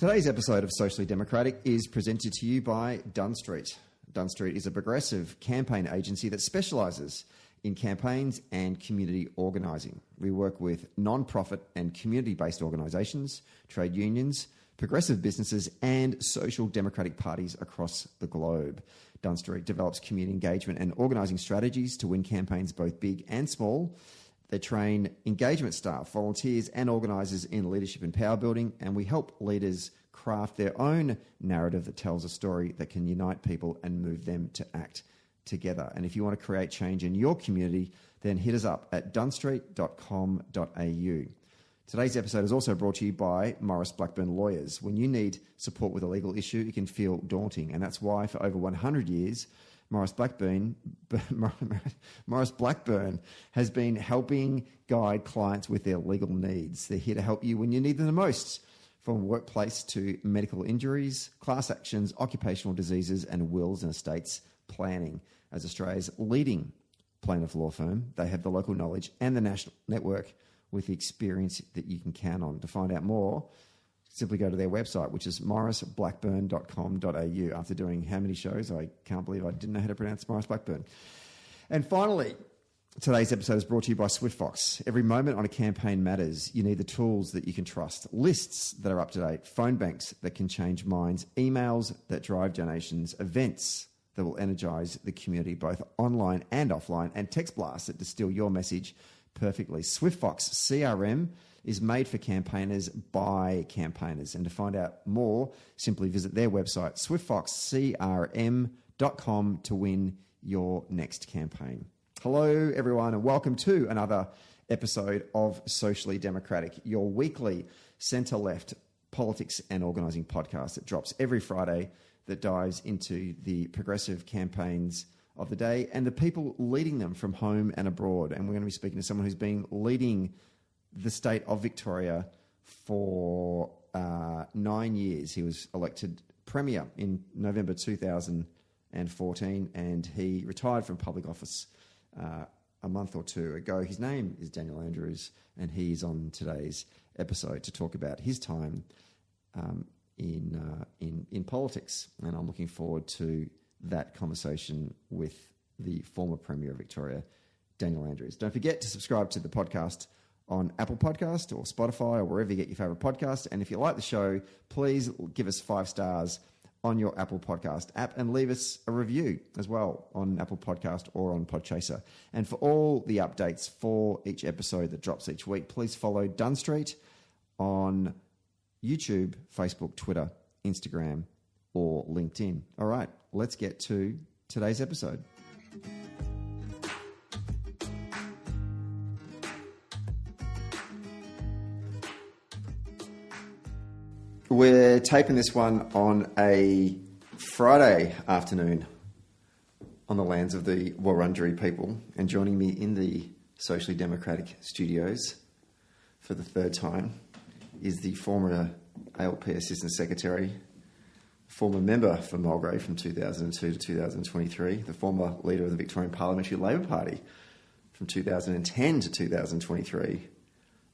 Today's episode of Socially Democratic is presented to you by Dunn Street. Dunn Street is a progressive campaign agency that specialises in campaigns and community organising. We work with non-profit and community-based organisations, trade unions, progressive businesses and social democratic parties across the globe. Dunn Street develops community engagement and organising strategies to win campaigns both big and small. They train engagement staff, volunteers and organisers in leadership and power building, and we help leaders craft their own narrative that tells a story that can unite people and move them to act together. And if you want to create change in your community, then hit us up at dunnstreet.com.au. Today's episode is also brought to you by Maurice Blackburn Lawyers. When you need support with a legal issue, it can feel daunting, and that's why for over 100 years, Maurice Blackburn has been helping guide clients with their legal needs. They're here to help you when you need them the most, from workplace to medical injuries, class actions, occupational diseases, and wills and estates planning. As Australia's leading plaintiff law firm, they have the local knowledge and the national network with the experience that you can count on. To find out more, simply go to their website, which is mauriceblackburn.com.au. After doing how many shows, I can't believe I didn't know how to pronounce Maurice Blackburn. And finally, today's episode is brought to you by SwiftFox. Every moment on a campaign matters. You need the tools that you can trust, lists that are up to date, phone banks that can change minds, emails that drive donations, events that will energise the community, both online and offline, and text blasts that distill your message perfectly. SwiftFox CRM is made for campaigners by campaigners. And to find out more, simply visit their website, swiftfoxcrm.com, to win your next campaign. Hello, everyone, and welcome to another episode of Socially Democratic, your weekly centre-left politics and organising podcast that drops every Friday, that dives into the progressive campaigns of the day and the people leading them from home and abroad. And we're going to be speaking to someone who's been leading the state of Victoria for 9 years. He was elected Premier in November 2014, and he retired from public office a month or two ago. His name is Daniel Andrews, and he's on today's episode to talk about his time in politics. And I'm looking forward to that conversation with the former Premier of Victoria, Daniel Andrews. Don't forget to subscribe to the podcast on Apple Podcast or Spotify or wherever you get your favourite podcast. And if you like the show, please give us 5 stars on your Apple Podcast app and leave us a review as well on Apple Podcast or on Podchaser. And for all the updates for each episode that drops each week, please follow Dunn Street on YouTube, Facebook, Twitter, Instagram, or LinkedIn. All right, let's get to today's episode. We're taping this one on a Friday afternoon on the lands of the Wurundjeri people, and joining me in the Socially Democratic studios for the third time is the former ALP Assistant Secretary, former member for Mulgrave from 2002 to 2023, the former leader of the Victorian Parliamentary Labor Party from 2010 to 2023,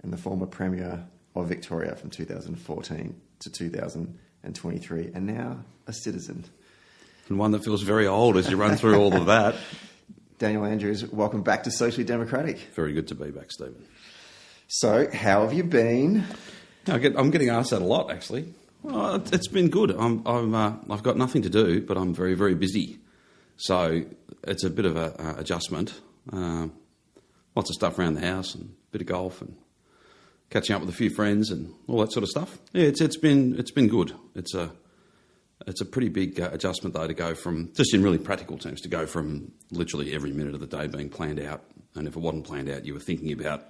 and the former Premier of Victoria from 2014 to 2023, and now a citizen. And one that feels very old as you run through all of that. Daniel Andrews, welcome back to Socially Democratic. Very good to be back, Stephen. So, how have you been? I'm getting asked that a lot, actually. Well, it's been good. I've got nothing to do, but I'm very, very busy. So it's a bit of a adjustment. Lots of stuff around the house and a bit of golf and catching up with a few friends and all that sort of stuff. Yeah, it's been good. It's a pretty big adjustment though to go from, just in really practical terms, to go from literally every minute of the day being planned out, and if it wasn't planned out, you were thinking about,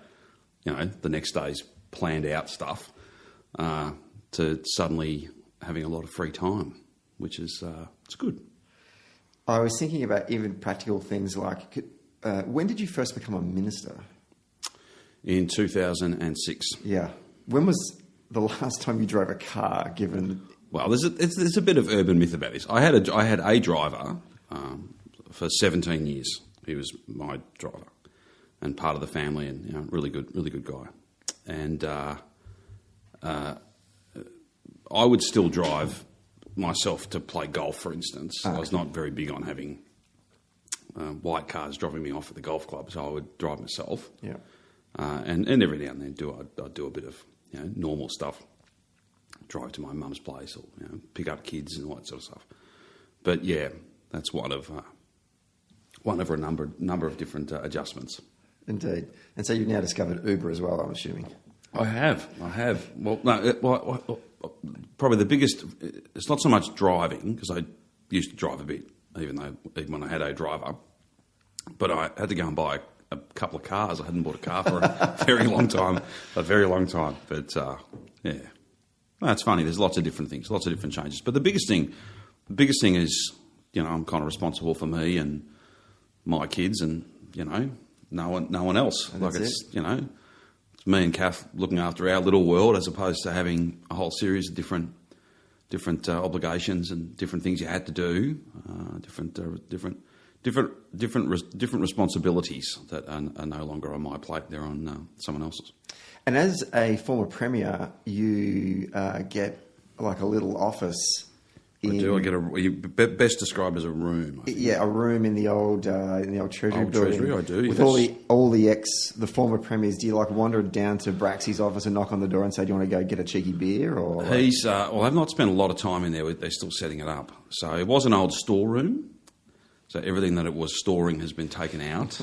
the next day's planned out stuff, to suddenly having a lot of free time, which is it's good. I was thinking about even practical things like, when did you first become a minister? In 2006. Yeah. When was the last time you drove a car, given... Well, there's a bit of urban myth about this. I had a driver for 17 years. He was my driver and part of the family, and really good guy. And I would still drive myself to play golf, for instance. I was not very big on having white cars dropping me off at the golf club, so I would drive myself. Yeah. And every now and then I'd do a bit of normal stuff, drive to my mum's place or pick up kids and all that sort of stuff. But yeah, that's one of a number of different adjustments. Indeed. And so you've now discovered Uber as well, I'm assuming. I have. Well, no, probably the biggest. It's not so much driving, because I used to drive a bit, even when I had a driver. But I had to go and buy a couple of cars. I hadn't bought a car for a very long time. But yeah, well, it's funny. There's lots of different things, lots of different changes. But the biggest thing is, I'm kind of responsible for me and my kids, and no one else. And like it's it's me and Kath looking after our little world, as opposed to having a whole series of different obligations and different things you had to do, different responsibilities that are no longer on my plate; they're on someone else's. And as a former premier, you get like a little office. I get best described as a room. I think. Yeah, a room in the old Treasury building. Treasury, I do. With all the former premiers. Do you wander down to Braxy's office and knock on the door and say, "Do you want to go get a cheeky beer?" Or he's I've not spent a lot of time in there. They're still setting it up. So it was an old storeroom. So everything that it was storing has been taken out.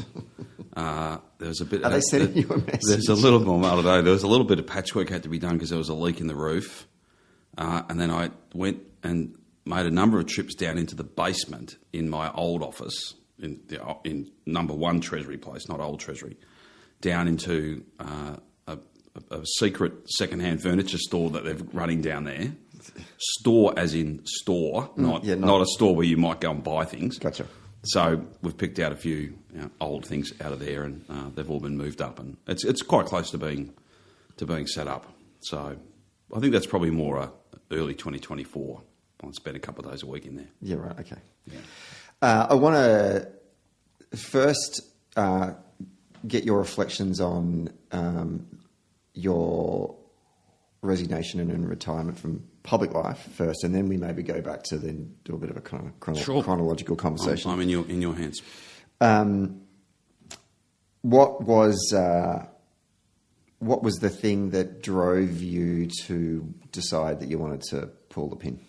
There's a bit. Are they sending you a message? There's a little more. I don't know. There was a little bit of patchwork had to be done because there was a leak in the roof, and then I went and made a number of trips down into the basement in my old office in number 1 Treasury Place, not Old Treasury, down into a secret second-hand furniture store that they're running down there. Store as in store, not a store where you might go and buy things. Gotcha. So we've picked out a few old things out of there, and they've all been moved up, and it's quite close to being set up. So I think that's probably more early 2024. I'll spend a couple of days a week in there. Yeah, right. Okay. Yeah. I want to first get your reflections on your resignation and retirement from public life first, and then we maybe go back to then do a bit of a kind of chronological conversation. I'm in your hands. What was the thing that drove you to decide that you wanted to pull the pin?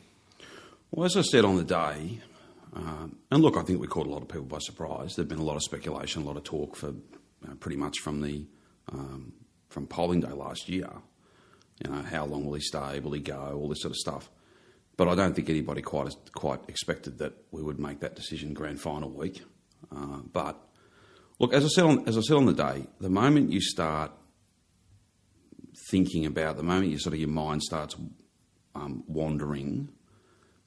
Well, as I said on the day, and look, I think we caught a lot of people by surprise. There'd been a lot of speculation, a lot of talk for pretty much from polling day last year. How long will he stay? Will he go? All this sort of stuff. But I don't think anybody quite expected that we would make that decision grand final week. But look, as I said on the day, the moment you start thinking about, the moment your mind starts wandering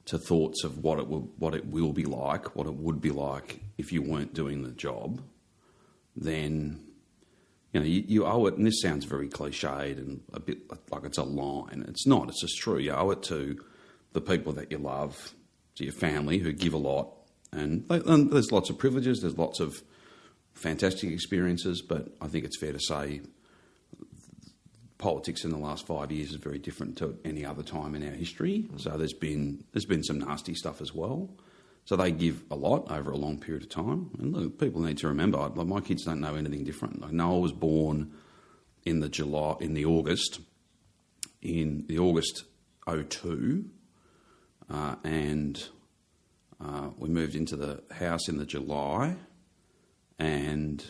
to thoughts of what it will be like, what it would be like if you weren't doing the job, then you owe it. And this sounds very cliched and a bit like it's a line. It's not. It's just true. You owe it to the people that you love, to your family who give a lot, and there's lots of privileges. There's lots of fantastic experiences, but I think it's fair to say politics in the last 5 years is very different to any other time in our history. So there's been some nasty stuff as well. So they give a lot over a long period of time. And look, people need to remember, my kids don't know anything different. Noah was born in the August 2002, and we moved into the house in the July, and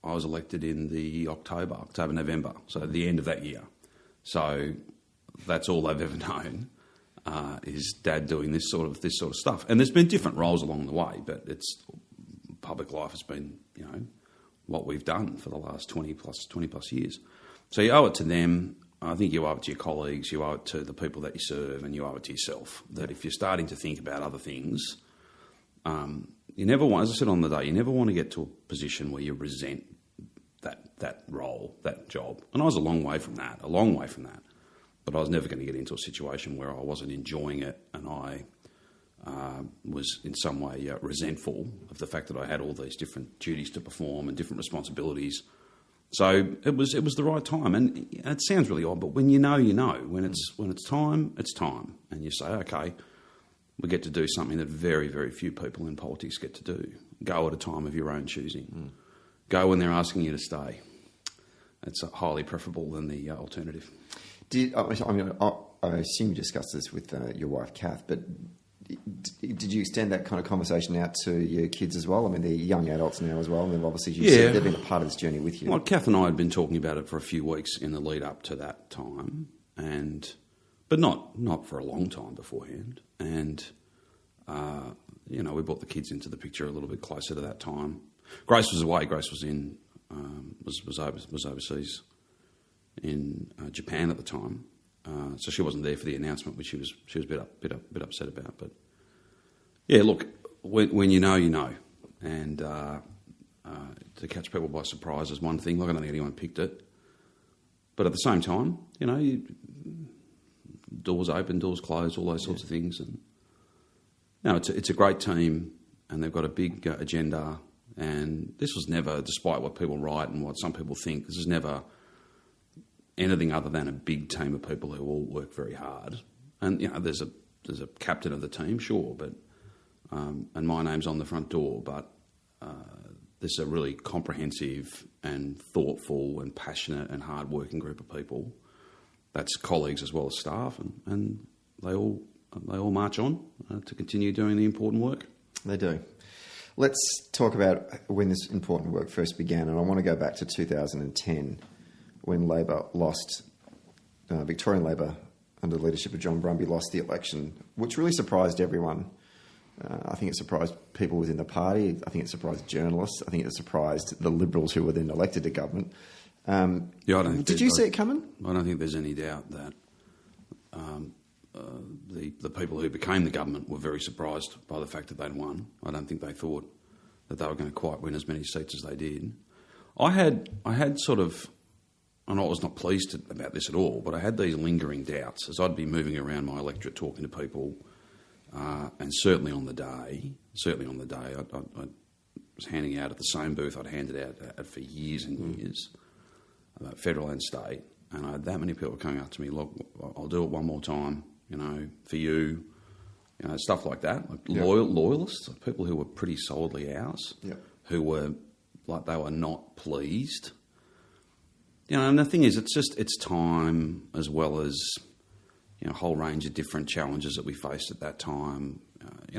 I was elected in the November, so the end of that year. So that's all they've ever known, is Dad doing this sort of stuff. And there's been different roles along the way, but public life has been, what we've done for the last 20 plus years. So you owe it to them. I think you owe it to your colleagues, you owe it to the people that you serve, and you owe it to yourself. That if you're starting to think about other things, you never want, as I said on the day, you never want to get to a position where you resent that role, that job. And I was a long way from that. But I was never going to get into a situation where I wasn't enjoying it and I was in some way resentful of the fact that I had all these different duties to perform and different responsibilities. So it was the right time, and it sounds really odd, but when you know, when it's time, it's time, and you say, okay, we get to do something that very, very few people in politics get to do. Go at a time of your own choosing. Go when they're asking you to stay. It's highly preferable than the alternative. I assume you discussed this with your wife, Kath, but did you extend that kind of conversation out to your kids as well? I mean, they're young adults now as well, and they've obviously, you said, they've been a part of this journey with you. Well, Kath and I had been talking about it for a few weeks in the lead up to that time, but not for a long time beforehand. And we brought the kids into the picture a little bit closer to that time. Grace was away. Grace was was overseas in Japan at the time. So she wasn't there for the announcement, which she was a bit upset about. But yeah, look, when you know, and to catch people by surprise is one thing. Like, I don't think anyone picked it, but at the same time, doors open, doors closed, all those sorts of things. And it's a great team, and they've got a big agenda. And this was never, despite what people write and what some people think, this is never anything other than a big team of people who all work very hard. And there's a captain of the team, sure, but and my name's on the front door. But this is a really comprehensive and thoughtful and passionate and hard-working group of people. That's colleagues as well as staff, and they all march on to continue doing the important work. They do. Let's talk about when this important work first began, and I want to go back to 2010 when Labor lost, Victorian Labor under the leadership of John Brumby lost the election, which really surprised everyone. I think it surprised people within the party. I think it surprised journalists. I think it surprised the Liberals who were then elected to government. Did you see it coming? I don't think there's any doubt that the people who became the government were very surprised by the fact that they'd won. I don't think they thought that they were going to quite win as many seats as they did. I had sort of, and I was not pleased about this at all, but I had these lingering doubts as I'd be moving around my electorate talking to people, and certainly on the day, I was handing out at the same booth I'd handed out at for years and years, federal and state, and I had that many people coming up to me, look, I'll do it one more time, for you, stuff like that, like loyalists, people who were pretty solidly ours, who were like they were not pleased. And the thing is, it's time as well as a whole range of different challenges that we faced at that time.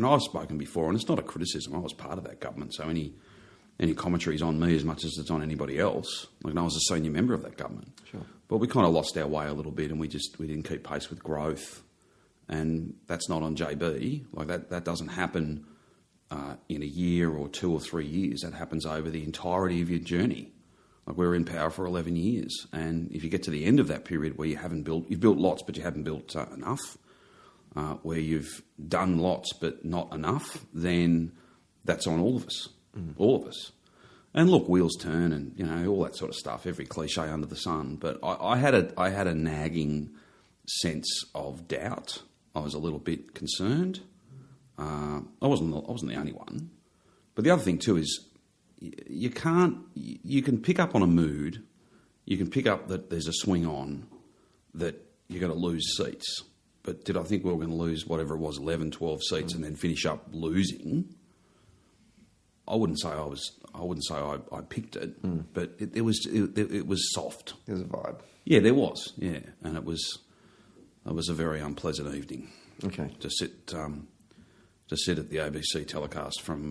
I've spoken before, and it's not a criticism. I was part of that government, so any commentary is on me as much as it's on anybody else. Like, I was a senior member of that government, sure. But we kind of lost our way a little bit, and we didn't keep pace with growth. And that's not on JB. Like that doesn't happen in a year or 2 or 3 years. That happens over the entirety of your journey. Like, we were in power for 11 years, and if you get to the end of that period where you've built lots, but you haven't built enough, where you've done lots but not enough, then that's on all of us, all of us. And look, wheels turn, and all that sort of stuff. Every cliche under the sun. But I had a nagging sense of doubt. I was a little bit concerned. I wasn't the only one. But the other thing too is, you can pick up on a mood, you can pick up that there's a swing on, that you're going to lose seats. But did I think we were going to lose whatever it was, 11, 12 seats and then finish up losing? I wouldn't say I picked it, but it was soft. There was a vibe. Yeah, there was. Yeah, and it was a very unpleasant evening. Okay. To sit at the ABC telecast from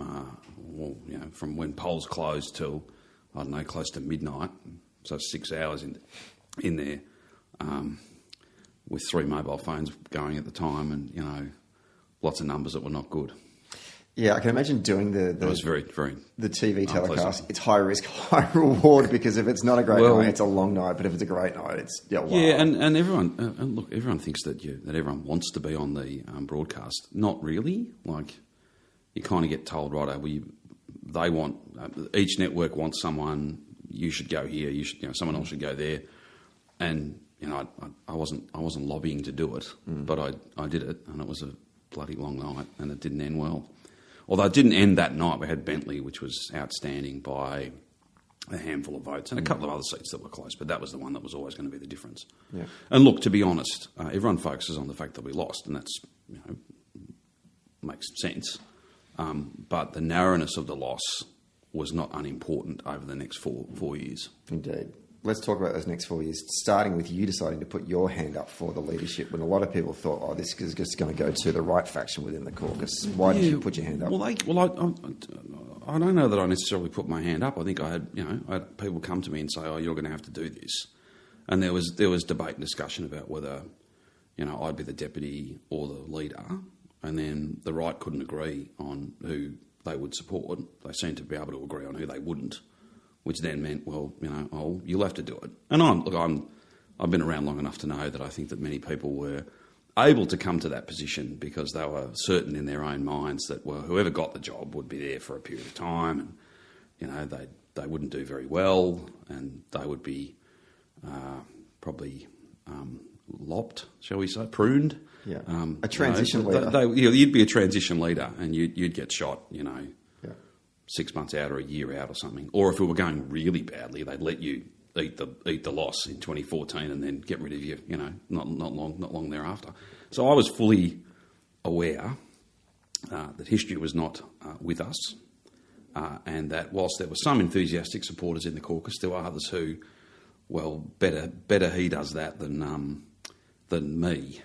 when polls closed till, I don't know, close to midnight, so 6 hours in there, with 3 mobile phones going at the time, and lots of numbers that were not good. Yeah, I can imagine doing it was very, very the TV telecast. It's high risk, high reward, because if it's not a great night, it's a long night. But if it's a great night, it's wow. Yeah, and everyone thinks that everyone wants to be on the broadcast. Not really. Like, you kind of get told, right, they want each network wants someone. You should go here. You should, someone else should go there. And I wasn't lobbying to do it, but I did it, and it was a bloody long night, and it didn't end well. Although it didn't end that night. We had Bentley, which was outstanding, by a handful of votes and a couple of other seats that were close, but that was the one that was always going to be the difference. Yeah. And look, to be honest, everyone focuses on the fact that we lost, and that's, makes sense. But the narrowness of the loss was not unimportant over the next four years. Indeed. Let's talk about those next 4 years, starting with you deciding to put your hand up for the leadership when a lot of people thought, oh, this is just going to go to the right faction within the caucus. Why did you put your hand up? Well, I don't know that I necessarily put my hand up. I think I had people come to me and say, oh, you're going to have to do this. And there was debate and discussion about whether, I'd be the deputy or the leader. And then the right couldn't agree on who they would support. They seemed to be able to agree on who they wouldn't, which then meant, you'll have to do it. And I've been around long enough to know that I think that many people were able to come to that position because they were certain in their own minds that, whoever got the job would be there for a period of time, and they wouldn't do very well, and they would be probably lopped, shall we say, pruned. Yeah, a transition leader. You'd be a transition leader, and you'd get shot, 6 months out or a year out or something. Or if it were going really badly, they'd let you eat the loss in 2014 and then get rid of you, not long thereafter. So I was fully aware that history was not with us, and that whilst there were some enthusiastic supporters in the caucus, there were others who, better he does that than me.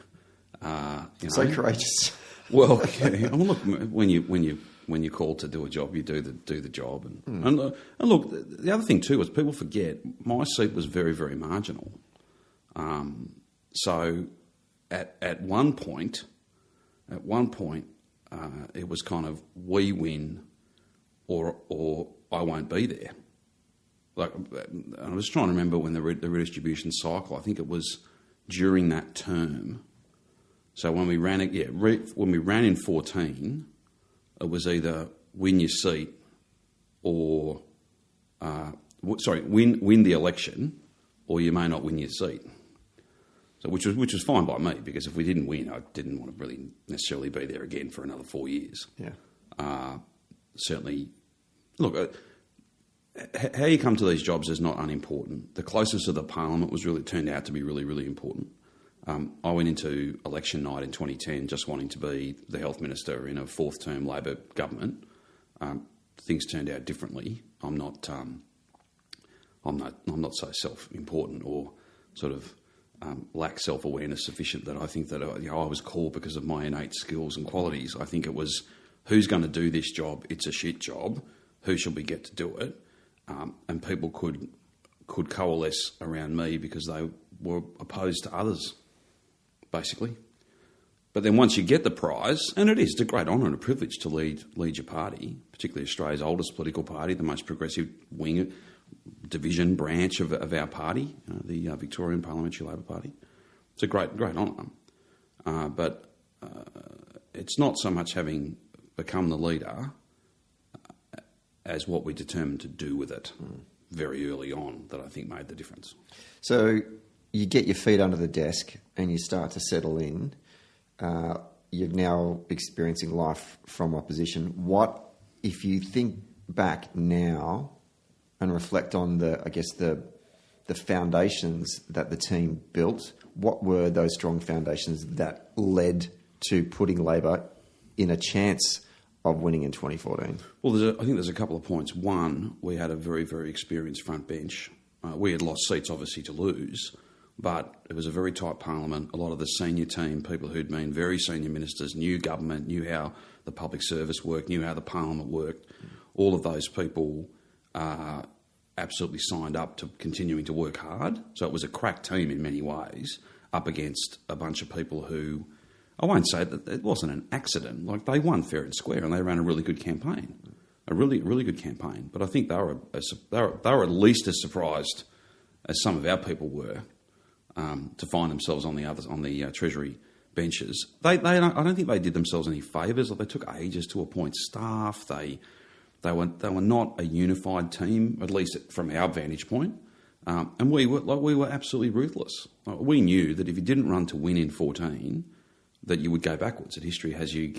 So courageous. Well, yeah. Look, when you're called to do a job, you do the job. And look, the other thing too is people forget my seat was very, very marginal. So at one point, it was kind of we win, or I won't be there. Like, I was trying to remember when the redistribution cycle. I think it was during that term. So when we ran when we ran in 14, it was either win your seat or win the election, or you may not win your seat. So which was fine by me, because if we didn't win, I didn't want to really necessarily be there again for another 4 years. Yeah. Certainly, look, how you come to these jobs is not unimportant. The closeness of the parliament turned out to be really, really important. I went into election night in 2010 just wanting to be the health minister in a fourth-term Labor government. Things turned out differently. I'm not so self-important or sort of lack self-awareness sufficient that I think that I was called because of my innate skills and qualities. I think it was, who's going to do this job? It's a shit job. Who shall we get to do it? And people could coalesce around me because they were opposed to others, basically. But then once you get the prize, and it's a great honour and a privilege to lead your party, particularly Australia's oldest political party, the most progressive wing, division, branch of our party, the Victorian Parliamentary Labor Party. It's a great honour. But it's not so much having become the leader as what we determined to do with it very early on that I think made the difference. So you get your feet under the desk and you start to settle in. You're now experiencing life from opposition. What, if you think back now and reflect on the foundations that the team built, what were those strong foundations that led to putting Labor in a chance of winning in 2014? Well, I think there's a couple of points. One, we had a very, very experienced front bench. We had lost seats, obviously, to lose, but it was a very tight parliament. A lot of the senior team, people who'd been very senior ministers, knew government, knew how the public service worked, knew how the parliament worked. All of those people absolutely signed up to continuing to work hard. So it was a crack team in many ways, up against a bunch of people who, I won't say that it wasn't an accident. Like, they won fair and square, and they ran a really good campaign, a really, really good campaign. But I think they were at least as surprised as some of our people were to find themselves on the Treasury benches. I don't think they did themselves any favours. Like, they took ages to appoint staff. They were not a unified team, at least from our vantage point. And we were absolutely ruthless. We knew that if you didn't run to win in 14, that you would go backwards. That history has you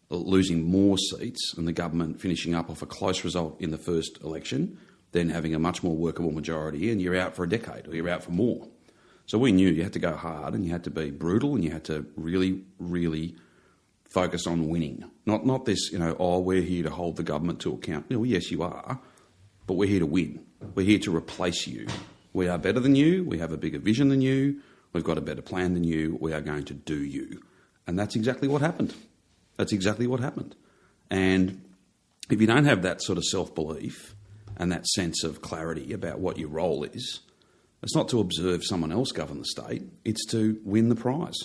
losing more seats and the government finishing up off a close result in the first election, then having a much more workable majority, and you're out for a decade or you're out for more. So we knew you had to go hard and you had to be brutal and you had to really, really focus on winning. Not this, we're here to hold the government to account. Well, yes, you are, but we're here to win. We're here to replace you. We are better than you. We have a bigger vision than you. We've got a better plan than you. We are going to do you. And that's exactly what happened. That's exactly what happened. And if you don't have that sort of self-belief and that sense of clarity about what your role is, it's not to observe someone else govern the state. It's to win the prize.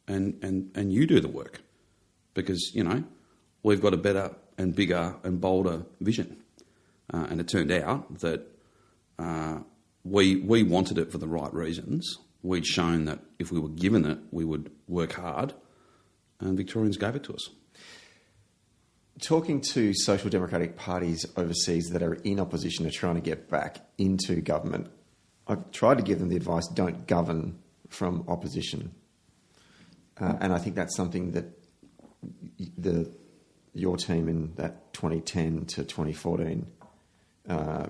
And you do the work. Because, we've got a better and bigger and bolder vision. And it turned out that we wanted it for the right reasons. We'd shown that if we were given it, we would work hard, and Victorians gave it to us. Talking to social democratic parties overseas that are in opposition to trying to get back into government, I've tried to give them the advice, don't govern from opposition. And I think that's something that your team in that 2010 to 2014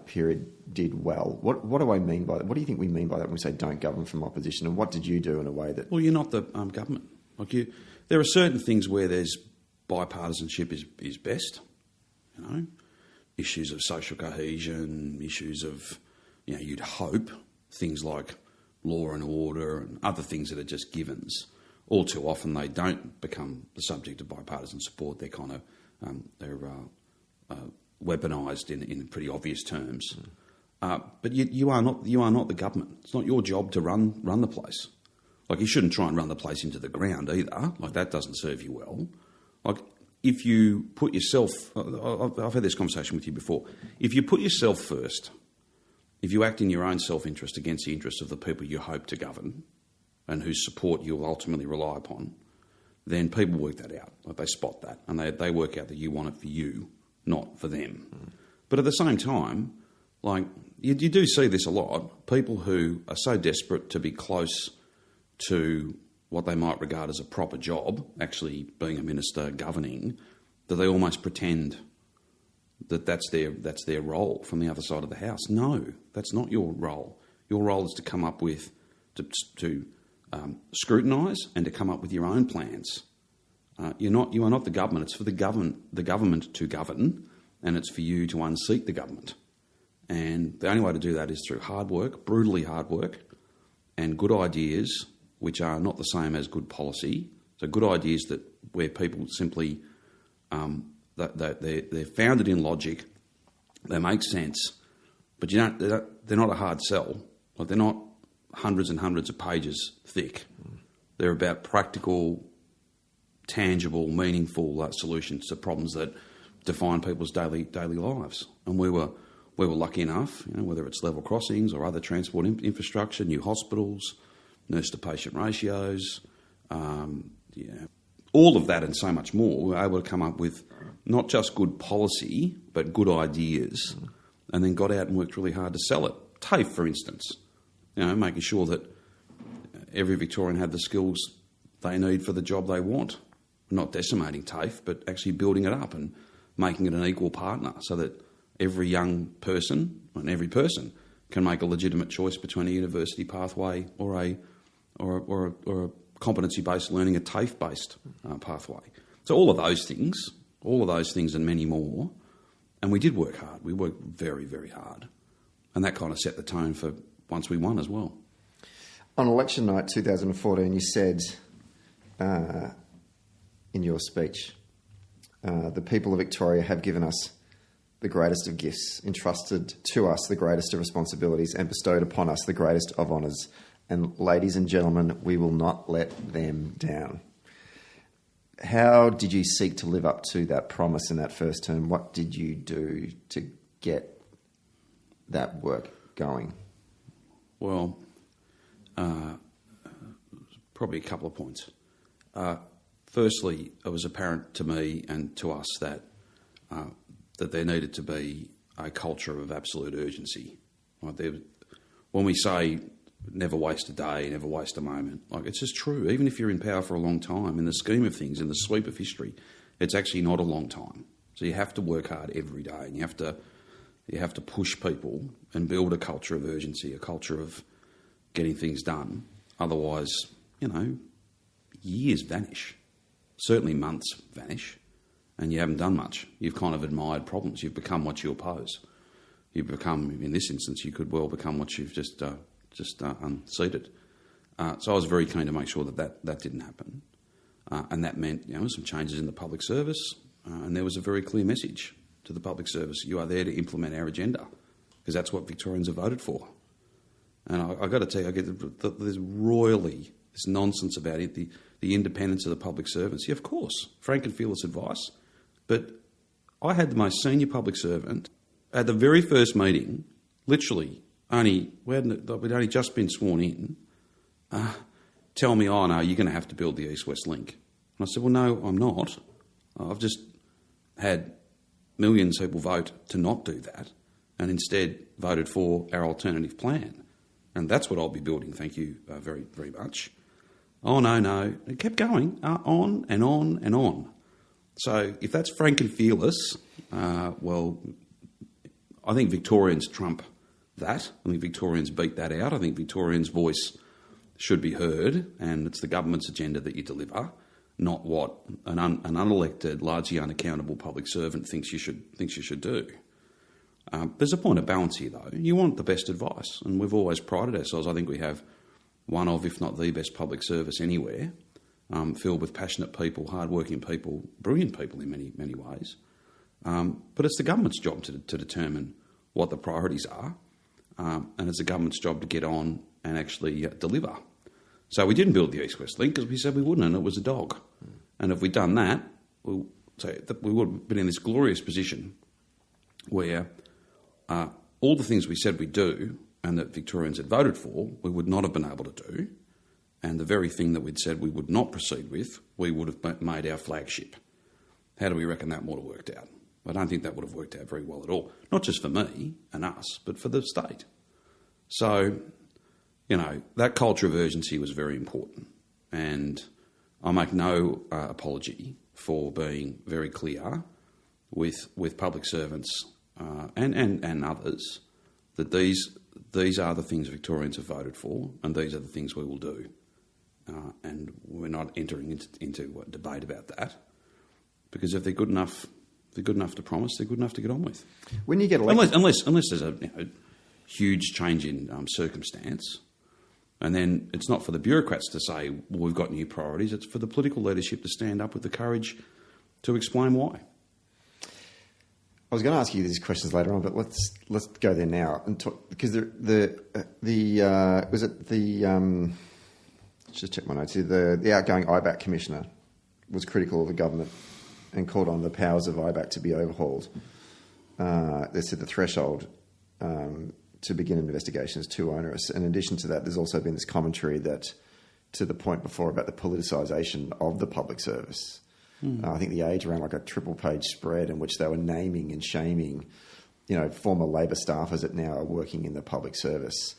period did well. What do I mean by that? What do you think we mean by that when we say don't govern from opposition? And what did you do in a way that... Well, you're not the government. There are certain things where there's bipartisanship is best. Issues of social cohesion, issues of, you'd hope, things like law and order and other things that are just givens. All too often they don't become the subject of bipartisan support. They're kind of weaponised in pretty obvious terms. But you are not the government. It's not your job to run the place. Like, you shouldn't try and run the place into the ground either. Like, that doesn't serve you well. Like, if you put yourself... I've had this conversation with you before. If you put yourself first, if you act in your own self-interest against the interests of the people you hope to govern and whose support you'll ultimately rely upon, then people work that out. Like, they spot that and they work out that you want it for you, not for them. But at the same time, like, you do see this a lot. People who are so desperate to be close to what they might regard as a proper job, actually being a minister governing, that they almost pretend that that's their role from the other side of the house. No, that's not your role. Your role is to come up with, to scrutinise and to come up with your own plans. You are not the government. It's for the government to govern, and it's for you to unseat the government. And the only way to do that is through hard work, brutally hard work, and good ideas, which are not the same as good policy. So good ideas where people simply, they're founded in logic, they make sense, but they're not a hard sell. Like, they're not hundreds and hundreds of pages thick. They're about practical, tangible, meaningful solutions to problems that define people's daily lives. And we were lucky enough, whether it's level crossings or other transport infrastructure, new hospitals, nurse-to-patient ratios, all of that and so much more, we were able to come up with not just good policy, but good ideas, and then got out and worked really hard to sell it. TAFE, for instance, making sure that every Victorian had the skills they need for the job they want. Not decimating TAFE, but actually building it up and making it an equal partner so that every young person and every person can make a legitimate choice between a university pathway or a competency-based learning, a TAFE-based pathway. So all of those things and many more. And we did work hard. We worked very, very hard. And that kind of set the tone for once we won as well. On election night 2014, you said in your speech, the people of Victoria have given us the greatest of gifts, entrusted to us the greatest of responsibilities, and bestowed upon us the greatest of honours. And ladies and gentlemen, we will not let them down. How did you seek to live up to that promise in that first term? What did you do to get that work going? Well, probably a couple of points. Firstly, it was apparent to me and to us that there needed to be a culture of absolute urgency. Right? When we say never waste a day, never waste a moment, like, it's just true. Even if you're in power for a long time, in the scheme of things, in the sweep of history, it's actually not a long time. So you have to work hard every day, and you have to You have to push people and build a culture of urgency, a culture of getting things done. Otherwise, years vanish. Certainly months vanish, and you haven't done much. You've kind of admired problems. You've become what you oppose. You've become, in this instance, you could well become what you've just unseated. So I was very keen to make sure that didn't happen. And that meant some changes in the public service, and there was a very clear message to the public service: you are there to implement our agenda, because that's what Victorians have voted for. And I've got to tell you, there's royally this nonsense about it, the independence of the public servants. Yeah, of course, frank and fearless advice. But I had the most senior public servant at the very first meeting, literally we'd only just been sworn in, tell me, oh no, you're going to have to build the East-West link. And I said, well, no, I'm not. I've just had millions of people vote to not do that, and instead voted for our alternative plan. And that's what I'll be building, thank you very, very much. Oh, no. It kept going on and on and on. So if that's frank and fearless, well, I think Victorians trump that. I think Victorians beat that out. I think Victorians' voice should be heard, and it's the government's agenda that you deliver, not what an unelected, largely unaccountable public servant thinks you should do. There's a point of balance here, though. You want the best advice, and we've always prided ourselves. I think we have one of, if not the best public service anywhere, filled with passionate people, hard-working people, brilliant people in many, many ways. But it's the government's job to determine what the priorities are, and it's the government's job to get on and actually deliver. So we didn't build the East-West link because we said we wouldn't, and it was a dog. And if we'd done that, we would have been in this glorious position where all the things we said we'd do and that Victorians had voted for, we would not have been able to do. And the very thing that we'd said we would not proceed with, we would have made our flagship. How do we reckon that would have worked out? I don't think that would have worked out very well at all. Not just for me and us, but for the state. So, that culture of urgency was very important. And I make no apology for being very clear with public servants and others that these are the things Victorians have voted for, and these are the things we will do. And we're not entering into a debate about that, because if they're good enough to promise, they're good enough to get on with. When you get elected, unless there's a huge change in circumstance, and then it's not for the bureaucrats to say, well, we've got new priorities. It's for the political leadership to stand up with the courage to explain why. I was going to ask you these questions later on, but let's go there now and talk, because just check my notes here. The outgoing IBAC commissioner was critical of the government and called on the powers of IBAC to be overhauled. They said the threshold to begin an investigation is too onerous. And in addition to that, there's also been this commentary that, to the point before about the politicisation of the public service. I think the Age ran like a triple-page spread in which they were naming and shaming, former Labor staffers that now are working in the public service.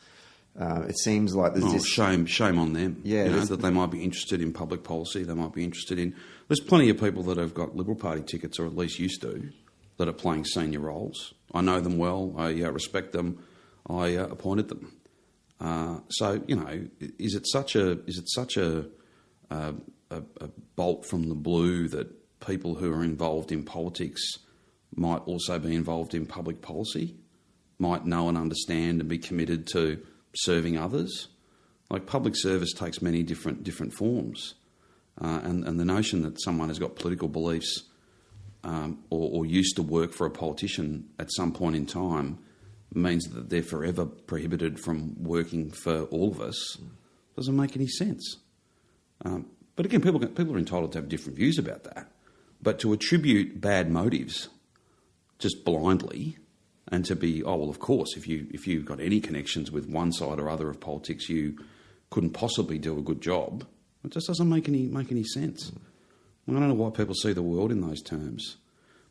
It seems like there's this... Shame on them. Yeah, that they might be interested in public policy. They might be interested in... There's plenty of people that have got Liberal Party tickets, or at least used to, that are playing senior roles. I know them well. I respect them. I appointed them. So is it such a bolt from the blue that people who are involved in politics might also be involved in public policy, might know and understand and be committed to serving others? Like, public service takes many different forms, and the notion that someone has got political beliefs or used to work for a politician at some point in time means that they're forever prohibited from working for all of us doesn't make any sense. But again, people are entitled to have different views about that. But to attribute bad motives just blindly, and to be, oh well, of course, if you've got any connections with one side or other of politics, you couldn't possibly do a good job. It just doesn't make any sense. I don't know why people see the world in those terms.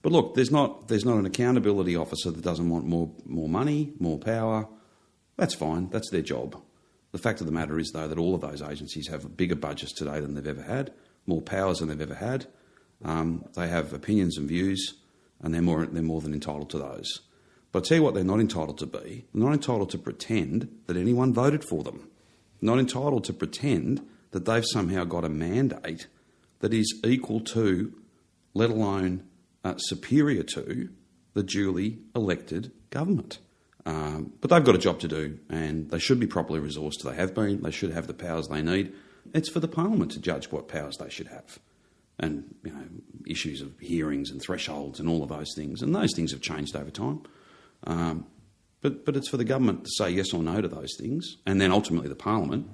But look, there's not an accountability officer that doesn't want more money, more power. That's fine. That's their job. The fact of the matter is, though, that all of those agencies have bigger budgets today than they've ever had, more powers than they've ever had. They have opinions and views, and they're more than entitled to those. But I'll tell you what they're not entitled to be. They're not entitled to pretend that anyone voted for them. They're not entitled to pretend that they've somehow got a mandate that is equal to, let alone superior to, the duly elected government. But they've got a job to do, and they should be properly resourced. They have been. They should have the powers they need. It's for the Parliament to judge what powers they should have. And, issues of hearings and thresholds and all of those things. And those things have changed over time. But it's for the government to say yes or no to those things, and then ultimately the Parliament.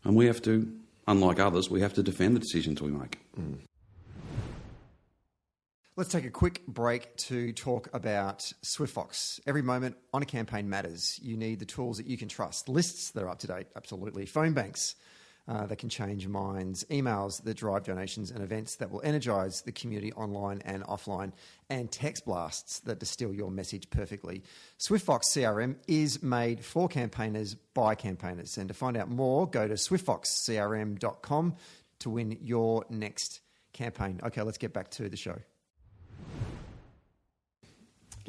And we have to, unlike others, we have to defend the decisions we make. Let's take a quick break to talk about SwiftFox. Every moment on a campaign matters. You need the tools that you can trust. Lists that are up to date, absolutely. Phone banks that can change minds. Emails that drive donations, and events that will energise the community online and offline. And text blasts that distill your message perfectly. SwiftFox CRM is made for campaigners by campaigners. And to find out more, go to swiftfoxcrm.com to win your next campaign. Okay, let's get back to the show.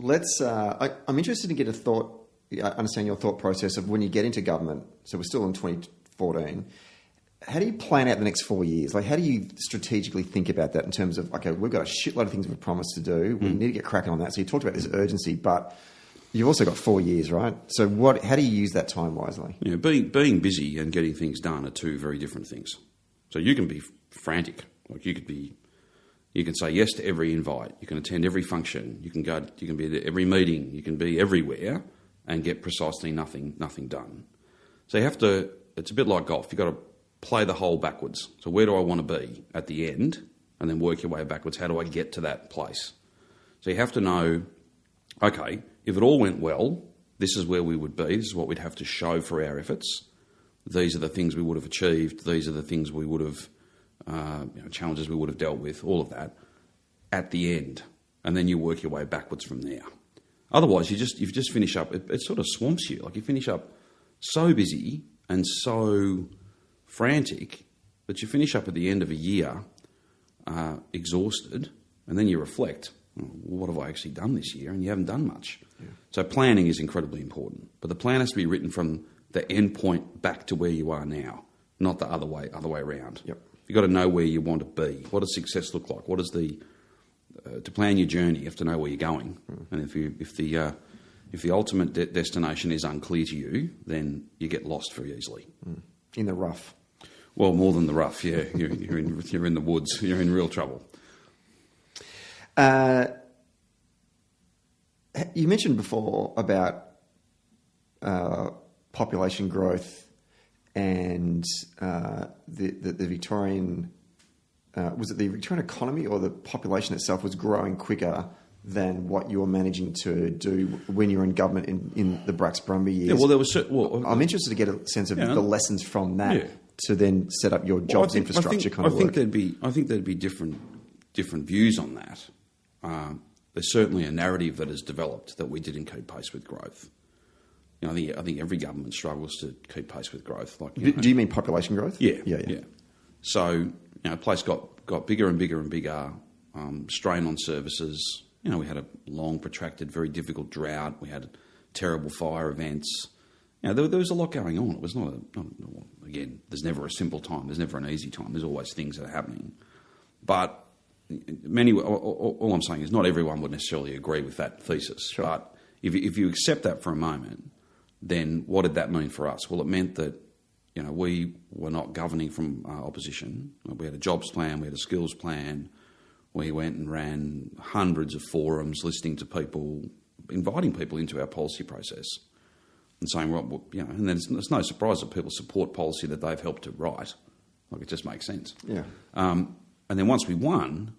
I'm interested to get understand your thought process of when you get into government. So we're still in 2014. How do you plan out the next 4 years? Like, how do you strategically think about that in terms of, okay, we've got a shitload of things we've promised to do. We need to get cracking on that. So you talked about this urgency, but you've also got 4 years, right? So how do you use that time wisely? Yeah, being busy and getting things done are two very different things. So you can be frantic. Like you can say yes to every invite. You can attend every function. You can be at every meeting. You can be everywhere and get precisely nothing done. So you have to. It's a bit like golf. You've got to play the hole backwards. So where do I want to be at the end, and then work your way backwards? How do I get to that place? So you have to know. Okay, if it all went well, this is where we would be. This is what we'd have to show for our efforts. These are the things we would have achieved. These are the things we would have. Challenges we would have dealt with, all of that, at the end, and then you work your way backwards from there. Otherwise, you just finish up. It sort of swamps you. Like, you finish up so busy and so frantic that you finish up at the end of a year exhausted, and then you reflect, what have I actually done this year? And you haven't done much. Yeah. So planning is incredibly important, but the plan has to be written from the end point back to where you are now, not the other way around. Yep. You've got to know where you want to be. What does success look like? What is to plan your journey, you have to know where you're going. And if the ultimate destination is unclear to you, then you get lost very easily. In the rough. Well, more than the rough, yeah. You're in the woods. You're in real trouble. You mentioned before about population growth and the Victorian, was it the Victorian economy or the population itself was growing quicker than what you were managing to do when you were in government in the Bracks-Brumby years? Yeah, well, there was. I'm interested to get a sense of the lessons from that to then set up your jobs infrastructure kind of work. I think there'd be different views on that. There's certainly a narrative that has developed that we didn't keep pace with growth. I think every government struggles to keep pace with growth. Like, do you mean population growth? Yeah. So, place got bigger and bigger and bigger, strain on services. We had a long, protracted, very difficult drought. We had terrible fire events. There was a lot going on. It was not again, there's never a simple time. There's never an easy time. There's always things that are happening. But all I'm saying is not everyone would necessarily agree with that thesis. Sure. But if you accept that for a moment, then what did that mean for us? Well, it meant that we were not governing from opposition. We had a jobs plan, we had a skills plan. We went and ran hundreds of forums, listening to people, inviting people into our policy process, and saying, well, and then it's no surprise that people support policy that they've helped to write. Like, it just makes sense. Yeah. And then once we won,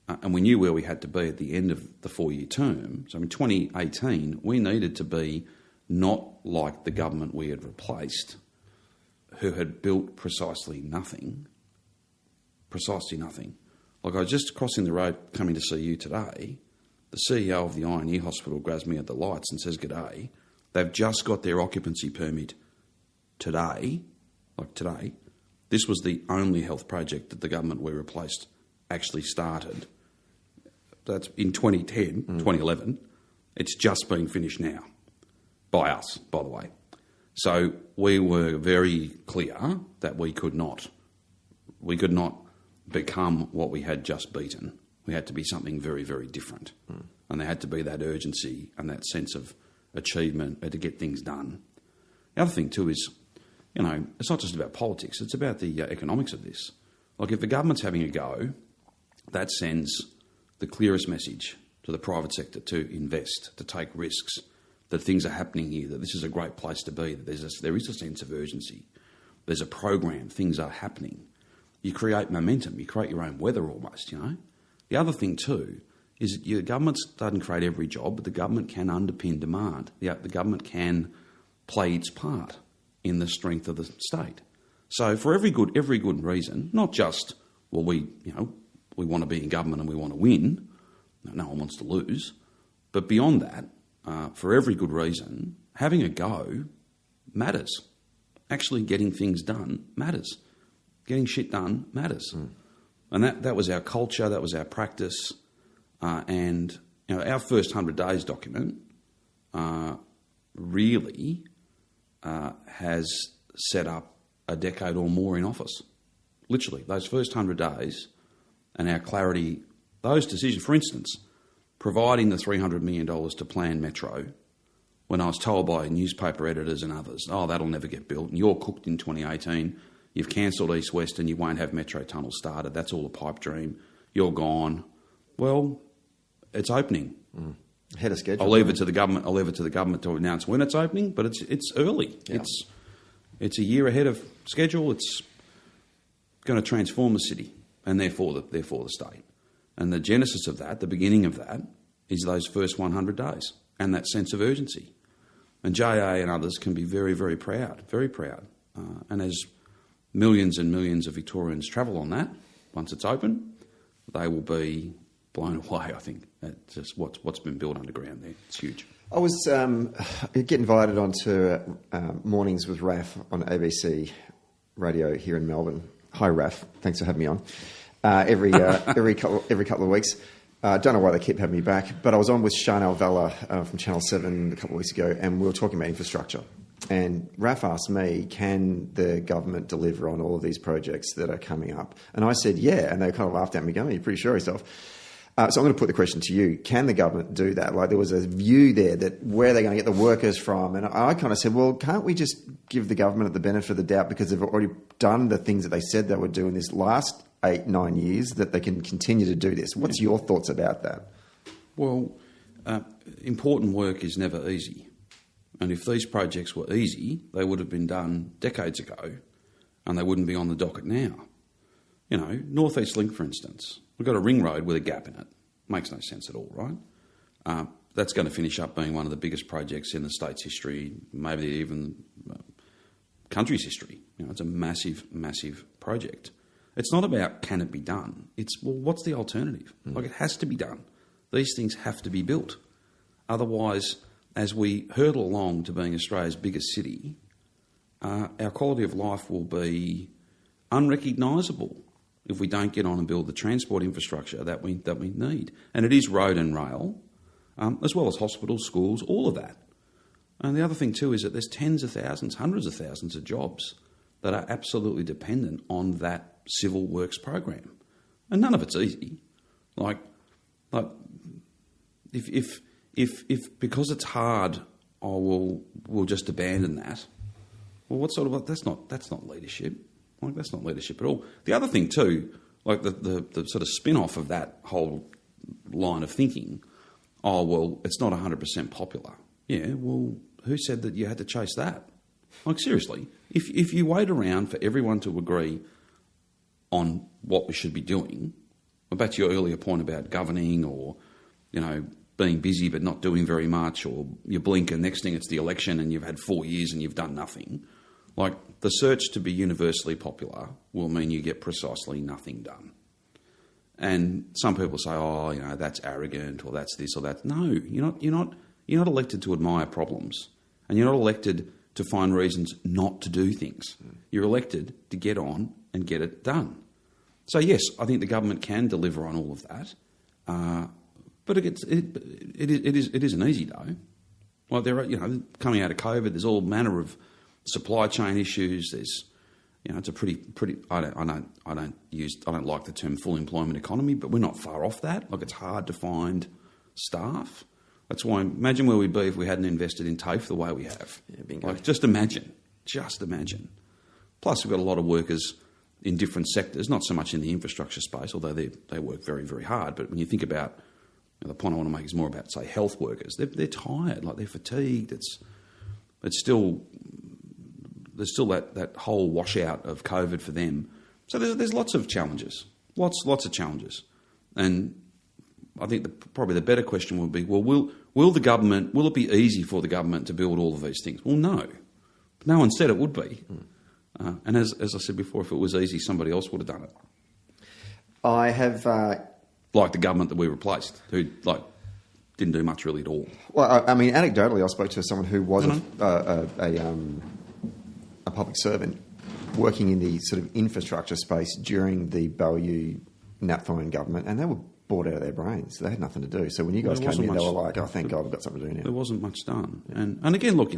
and we knew where we had to be at the end of the 4-year term, so in 2018, we needed to be not like the government we had replaced, who had built precisely nothing. Like, I was just crossing the road coming to see you today. The CEO of the Iron Ear Hospital grabs me at the lights and says, "G'day." They've just got their occupancy permit today. This was the only health project that the government we replaced actually started. That's in 2011. It's just being finished now, by us, by the way. So we were very clear that we could not become what we had just beaten. We had to be something very, very different. And there had to be that urgency and that sense of achievement to get things done. The other thing too is, it's not just about politics, it's about the economics of this. Like if the government's having a go, that sends the clearest message to the private sector to invest, to take risks, that things are happening here, that this is a great place to be, that there is a sense of urgency. There's a program, things are happening. You create momentum, you create your own weather almost, The other thing too is that the government doesn't create every job, but the government can underpin demand. The government can play its part in the strength of the state. So for every good reason, not just, well, we want to be in government and we want to win, no one wants to lose, but beyond that, for every good reason, having a go matters. Actually getting things done matters. Getting shit done matters. And that was our culture, that was our practice. And our first 100 days document really has set up a decade or more in office. Literally, those first 100 days and our clarity, those decisions, for instance, providing the $300 million to plan Metro, when I was told by newspaper editors and others, that'll never get built, and you're cooked in 2018, you've cancelled East West and you won't have Metro tunnel started, that's all a pipe dream, you're gone. Well, it's opening. Ahead of schedule. I'll leave it to the government to announce when it's opening, but it's early. Yeah. It's a year ahead of schedule. It's going to transform the city and therefore the state. And the genesis of that, the beginning of that, is those first 100 days and that sense of urgency. And JA and others can be very, very proud, very proud. And as millions and millions of Victorians travel on that, once it's open, they will be blown away, I think, at just what's been built underground there. It's huge. I was get invited onto Mornings with Raf on ABC Radio here in Melbourne. Hi, Raf. Thanks for having me on. Every couple of weeks. Don't know why they keep having me back, but I was on with Charnel Vella from Channel 7 a couple of weeks ago, and we were talking about infrastructure. And Raf asked me, can the government deliver on all of these projects that are coming up? And I said, yeah. And they kind of laughed at me going, you're pretty sure of yourself. So I'm going to put the question to you. Can the government do that? Like there was a view there that where are they going to get the workers from? And I kind of said, well, can't we just give the government the benefit of the doubt because they've already done the things that they said they would do in this last 8-9 years, that they can continue to do this? What's your thoughts about that? Well, important work is never easy. And if these projects were easy, they would have been done decades ago and they wouldn't be on the docket now. North East Link, for instance, we've got a ring road with a gap in it. Makes no sense at all, right? That's going to finish up being one of the biggest projects in the state's history, maybe even country's history. It's a massive, massive project. It's not about can it be done. It's, well, what's the alternative? Like it has to be done. These things have to be built. Otherwise, as we hurtle along to being Australia's biggest city, our quality of life will be unrecognisable if we don't get on and build the transport infrastructure that we need. And it is road and rail, as well as hospitals, schools, all of that. And the other thing too is that there's tens of thousands, hundreds of thousands of jobs that are absolutely dependent on that civil works program. And none of it's easy. Like if because it's hard, we'll just abandon that. Well, that's not leadership. Like that's not leadership at all. The other thing too, like the sort of spin-off of that whole line of thinking, it's not 100% popular. Yeah, well, who said that you had to chase that? Like seriously, if you wait around for everyone to agree on what we should be doing, back to your earlier point about governing or, being busy but not doing very much, or you blink and next thing it's the election and you've had 4 years and you've done nothing. Like the search to be universally popular will mean you get precisely nothing done. And some people say, that's arrogant or that's this or that. No, you're not elected to admire problems, and you're not elected to find reasons not to do things. You're elected to get on and get it done. So yes, I think the government can deliver on all of that. But it isn't easy though. Like there are, coming out of COVID, there's all manner of supply chain issues. There's, it's a pretty. I don't like the term full employment economy, but we're not far off that. Like it's hard to find staff. That's why imagine where we'd be if we hadn't invested in TAFE the way we have. Yeah, bingo. Like just imagine. Plus, we've got a lot of workers in different sectors, not so much in the infrastructure space, although they work very, very hard. But when you think about, the point I want to make is more about, say, health workers. They're tired, like they're fatigued. It's still, there's still that whole washout of COVID for them. So there's lots of challenges, lots of challenges. And I think probably the better question would be, well, will it be easy for the government to build all of these things? Well, no. No one said it would be. And as I said before, if it was easy, somebody else would have done it. I have... like the government that we replaced, who didn't do much really at all. Well, I mean, anecdotally, I spoke to someone who was a public servant working in the sort of infrastructure space during the Baillieu-Napthine government, and they were bored out of their brains. They had nothing to do. So when you guys came in, they were like, oh, thank God, I've got something to do now. There wasn't much done. Yeah. And again, look,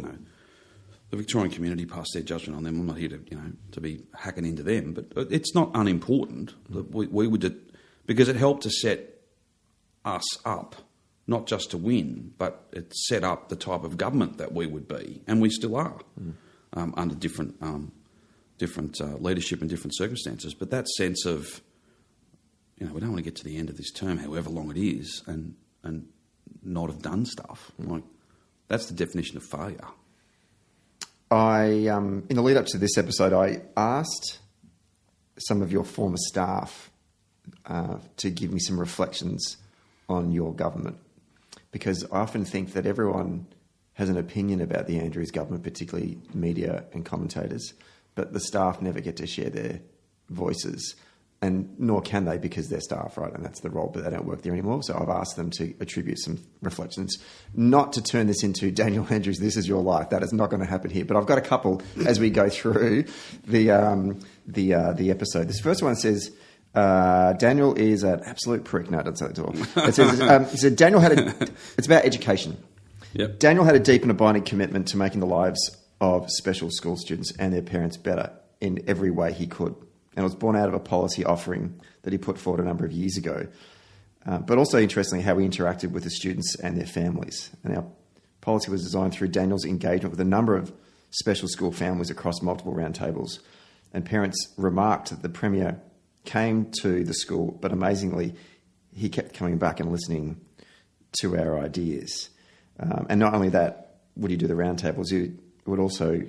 the Victorian community passed their judgment on them. I'm not here to be hacking into them, but it's not unimportant that we would, because it helped to set us up, not just to win, but it set up the type of government that we would be, and we still are, under different leadership and different circumstances. But that sense of, we don't want to get to the end of this term, however long it is, and not have done stuff. Like that's the definition of failure. In the lead up to this episode, I asked some of your former staff to give me some reflections on your government, because I often think that everyone has an opinion about the Andrews government, particularly media and commentators, but the staff never get to share their voices, and nor can they, because they're staff, right? And that's the role, but they don't work there anymore. So I've asked them to attribute some reflections, not to turn this into Daniel Andrews, this is your life. That is not going to happen here. But I've got a couple as we go through the episode. This first one says, Daniel is an absolute prick. No, it doesn't say that at all. It says, Daniel it's about education. Yep. Daniel had a deep and abiding commitment to making the lives of special school students and their parents better in every way he could. And it was born out of a policy offering that he put forward a number of years ago. But also, interestingly, how we interacted with the students and their families. And our policy was designed through Daniel's engagement with a number of special school families across multiple roundtables. And parents remarked that the Premier came to the school, but amazingly, he kept coming back and listening to our ideas. And not only that, would he do the roundtables, he would also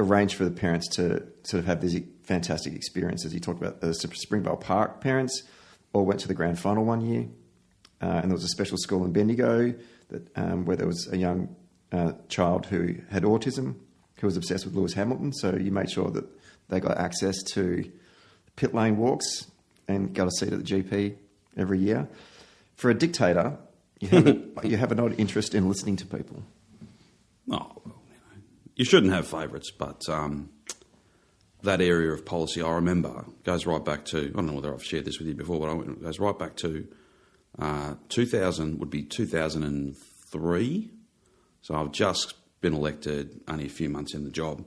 arrange for the parents to sort of have these fantastic experiences. He talked about the Springvale Park parents all went to the grand final one year, and there was a special school in Bendigo that where there was a young child who had autism, who was obsessed with Lewis Hamilton. So you made sure that they got access to pit lane walks and got a seat at the GP every year. For a dictator, you have an odd interest in listening to people. Oh, well, you shouldn't have favourites, but that area of policy, I remember, goes right back to, I don't know whether I've shared this with you before, but it goes right back to 2003. So I've just been elected, only a few months in the job,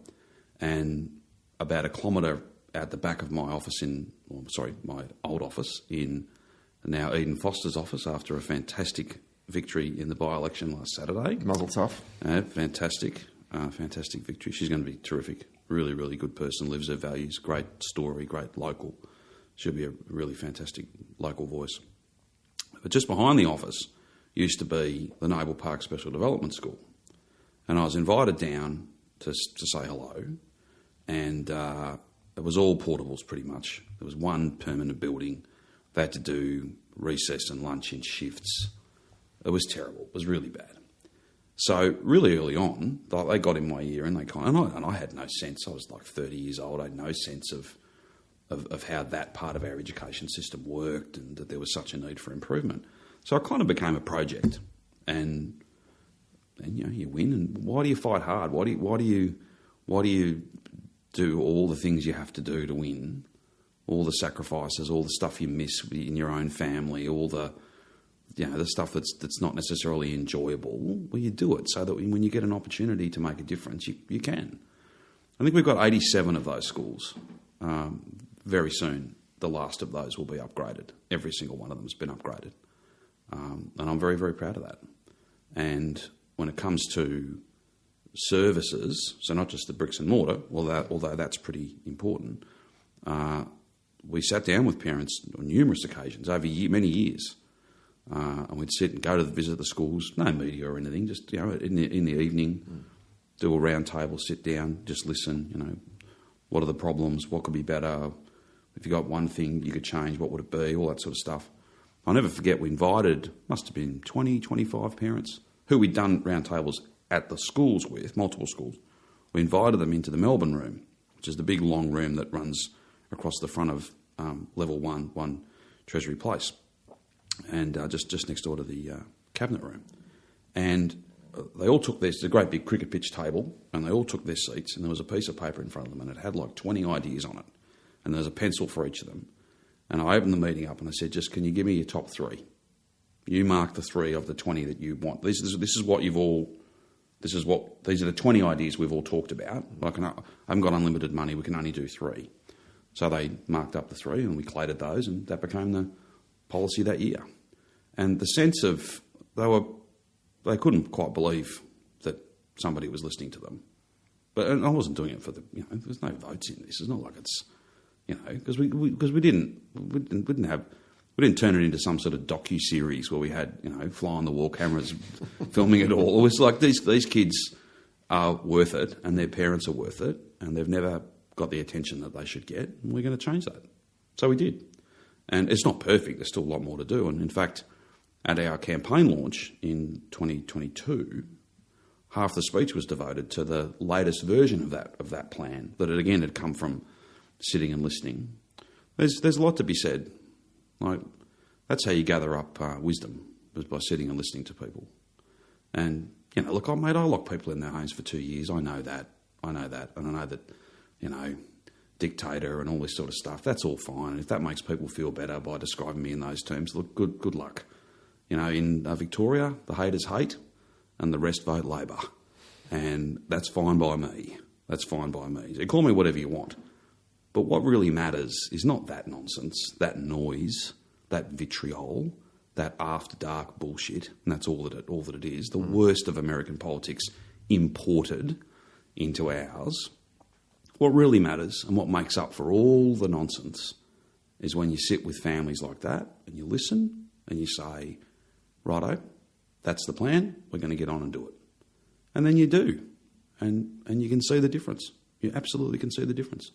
and about a kilometre out the back of my office my old office in now Eden Foster's office, after a fantastic victory in the by-election last Saturday. Muzzle tough. Fantastic victory. She's going to be terrific. Really, really good person, lives her values, great story, great local. She'll be a really fantastic local voice. But just behind the office used to be the Naval Park Special Development School. And I was invited down to say hello, and it was all portables pretty much. There was one permanent building. They had to do recess and lunch in shifts. It was terrible. It was really bad. So really early on, they got in my ear, and I had no sense. I was like 30 years old. I had no sense of how that part of our education system worked, and that there was such a need for improvement. So I kind of became a project, and you win. And why do you fight hard? Why do you do all the things you have to do to win? All the sacrifices, all the stuff you miss in your own family, all the the stuff that's not necessarily enjoyable, well, you do it so that when you get an opportunity to make a difference, you can. I think we've got 87 of those schools. Very soon, the last of those will be upgraded. Every single one of them has been upgraded. And I'm very, very proud of that. And when it comes to services, so not just the bricks and mortar, although that's pretty important, we sat down with parents on numerous occasions over many years, and we'd sit and go to visit the schools, no media or anything, just in the evening, do a round table, sit down, just listen. What are the problems? What could be better? If you got one thing you could change, what would it be? All that sort of stuff. I'll never forget, we invited, must have been 20, 25 parents who we'd done round tables at the schools with, multiple schools. We invited them into the Melbourne room, which is the big long room that runs across the front of level 1 Treasury Place, and just next door to the cabinet room. And they all took it's a great big cricket pitch table, and they all took their seats, and there was a piece of paper in front of them, and it had like 20 ideas on it, and there was a pencil for each of them. And I opened the meeting up and I said, just can you give me your top 3? You mark the 3 of the 20 that you want. This is what these are the 20 ideas we've all talked about. I haven't got unlimited money, we can only do 3. So they marked up the 3 and we collated those, and that became the policy that year. And the sense of, they couldn't quite believe that somebody was listening to them. But I wasn't doing it for there's no votes in this. It's not like it's, because we didn't turn it into some sort of docu-series where we had, fly-on-the-wall cameras filming it all. It was like these kids are worth it, and their parents are worth it, and they've never got the attention that they should get, and we're going to change that. So we did. And it's not perfect. There's still a lot more to do. And in fact, at our campaign launch in 2022, half the speech was devoted to the latest version of that plan, that it again had come from sitting and listening. There's a lot to be said. Like, that's how you gather up wisdom, is by sitting and listening to people. And, look, I locked people in their homes for 2 years. I know that. And I know that, dictator and all this sort of stuff, that's all fine. And if that makes people feel better by describing me in those terms, look, good luck. In Victoria, the haters hate and the rest vote Labor. And that's fine by me. So call me whatever you want. But what really matters is not that nonsense, that noise, that vitriol, that after-dark bullshit, and that's all that it is. The worst of American politics imported into ours. What really matters and what makes up for all the nonsense is when you sit with families like that and you listen and you say, righto, that's the plan, we're going to get on and do it. And then you do. And you can see the difference. You absolutely can see the difference.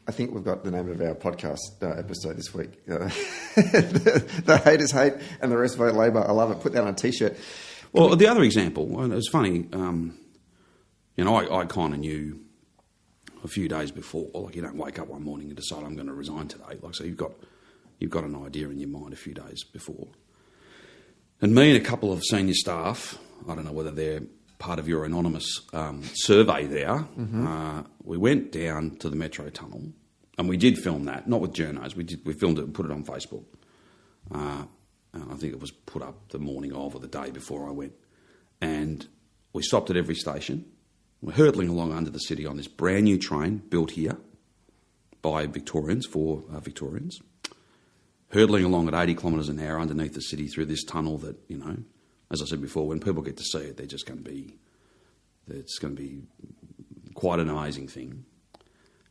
I think we've got the name of our podcast episode this week. The haters hate and the rest vote Labor. I love it. Put that on a T-shirt. Well, the other example, it was funny, I kind of knew a few days before, like you don't wake up one morning and decide I'm going to resign today. Like, so you've got an idea in your mind a few days before. And me and a couple of senior staff, I don't know whether they're part of your anonymous survey there, we went down to the Metro Tunnel, and we did film that, not with journos, we filmed it and put it on Facebook. I think it was put up the morning of or the day before I went. And we stopped at every station. We're hurtling along under the city on this brand new train built here by Victorians for Victorians, hurtling along at 80 kilometres an hour underneath the city through this tunnel that, as I said before, when people get to see it, it's going to be quite an amazing thing.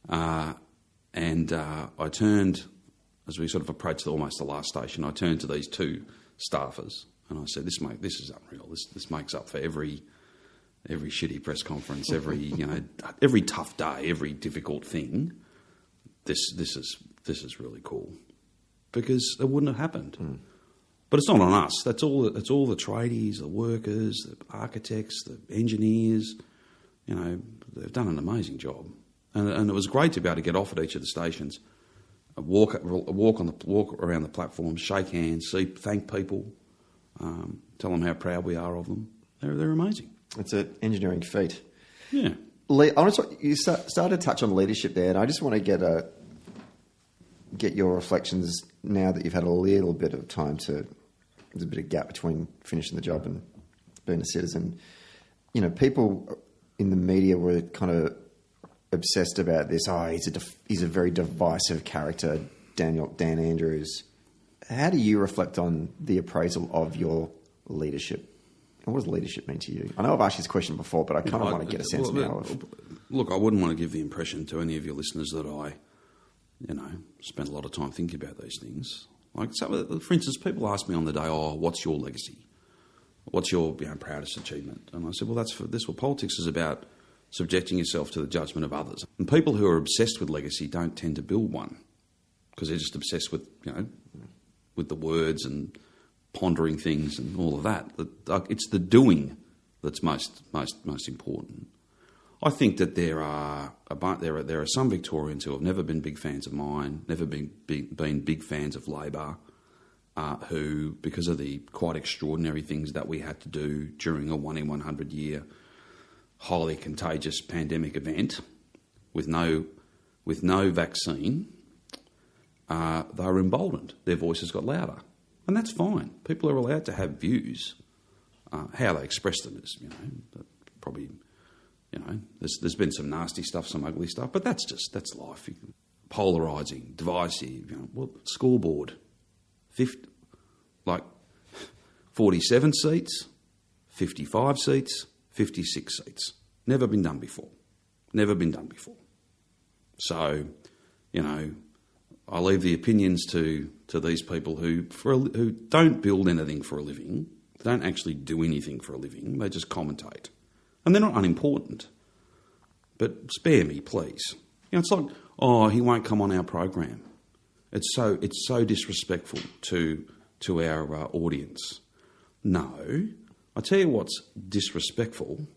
And I turned, as we sort of approached almost the last station, I turned to these 2 staffers and I said, this is unreal. This makes up for every shitty press conference, every tough day, every difficult thing. This is really cool, because it wouldn't have happened. But it's not on us. That's all the tradies, the workers, the architects, the engineers. They've done an amazing job, and it was great to be able to get off at each of the stations, walk around the platform, shake hands, thank people, tell them how proud we are of them. They're amazing. It's an engineering feat. Yeah. You started to touch on leadership there, and I just want to get your reflections now that you've had a little bit of time to there's a bit of gap between finishing the job and being a citizen. You know, people in the media were kind of obsessed about this. Oh, he's a very divisive character, Dan Andrews. How do you reflect on the appraisal of your leadership? And what does leadership mean to you? I know I've asked you this question before, but I kind of want to get a sense now of... Look, I wouldn't want to give the impression to any of your listeners that I, spent a lot of time thinking about these things. Like, for instance, people ask me on the day, "Oh, what's your legacy? What's your proudest achievement?" And I said, "Well, that's what politics is about: subjecting yourself to the judgment of others." And people who are obsessed with legacy don't tend to build one because they're just obsessed with with the words and pondering things and all of that. It's the doing that's most important. I think that there are some Victorians who have never been big fans of mine, never been big fans of Labor, who, because of the quite extraordinary things that we had to do during a 1 in 100 year highly contagious pandemic event with no vaccine, they were emboldened. Their voices got louder. And that's fine. People are allowed to have views. How they express them is, probably, there's been some nasty stuff, some ugly stuff, but that's life. Polarising, divisive, scoreboard, 47 seats, 55 seats, 56 seats. Never been done before. So, I leave the opinions to these people who don't build anything for a living. They don't actually do anything for a living. They just commentate. And they're not unimportant. But spare me, please. It's like, "Oh, he won't come on our program." It's so disrespectful to our audience. No. I tell you what's disrespectful.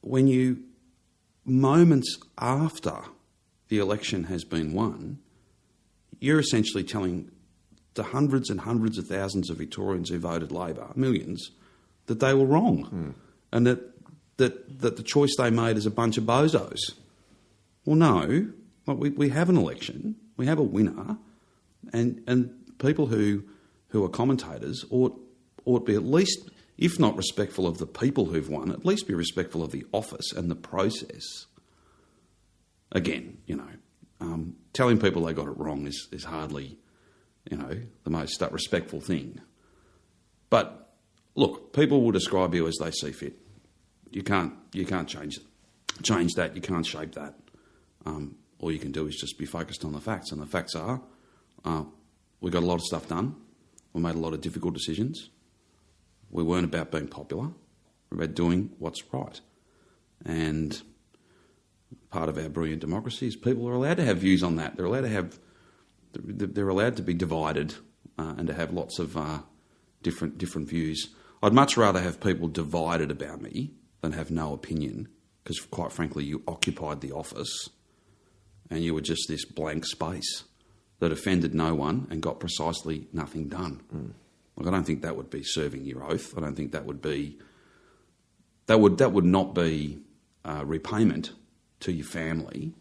When you, moments after the election has been won, you're essentially telling the hundreds and hundreds of thousands of Victorians who voted Labor, millions, that they were wrong and that the choice they made is a bunch of bozos. Well, no. We have an election. We have a winner. And people who are commentators ought be at least, if not respectful of the people who've won, at least be respectful of the office and the process. Again, telling people they got it wrong is hardly, the most respectful thing. But look, people will describe you as they see fit. You can't change that. You can't shape that. All you can do is just be focused on the facts, and the facts are we got a lot of stuff done. We made a lot of difficult decisions. We weren't about being popular. We're about doing what's right. And part of our brilliant democracy is people are allowed to have views on that. They're allowed to be divided and to have lots of different views. I'd much rather have people divided about me than have no opinion, because quite frankly, you occupied the office and you were just this blank space that offended no one and got precisely nothing done. Like, I don't think that would be serving your oath. I don't think that would be... That would not be repayment to your family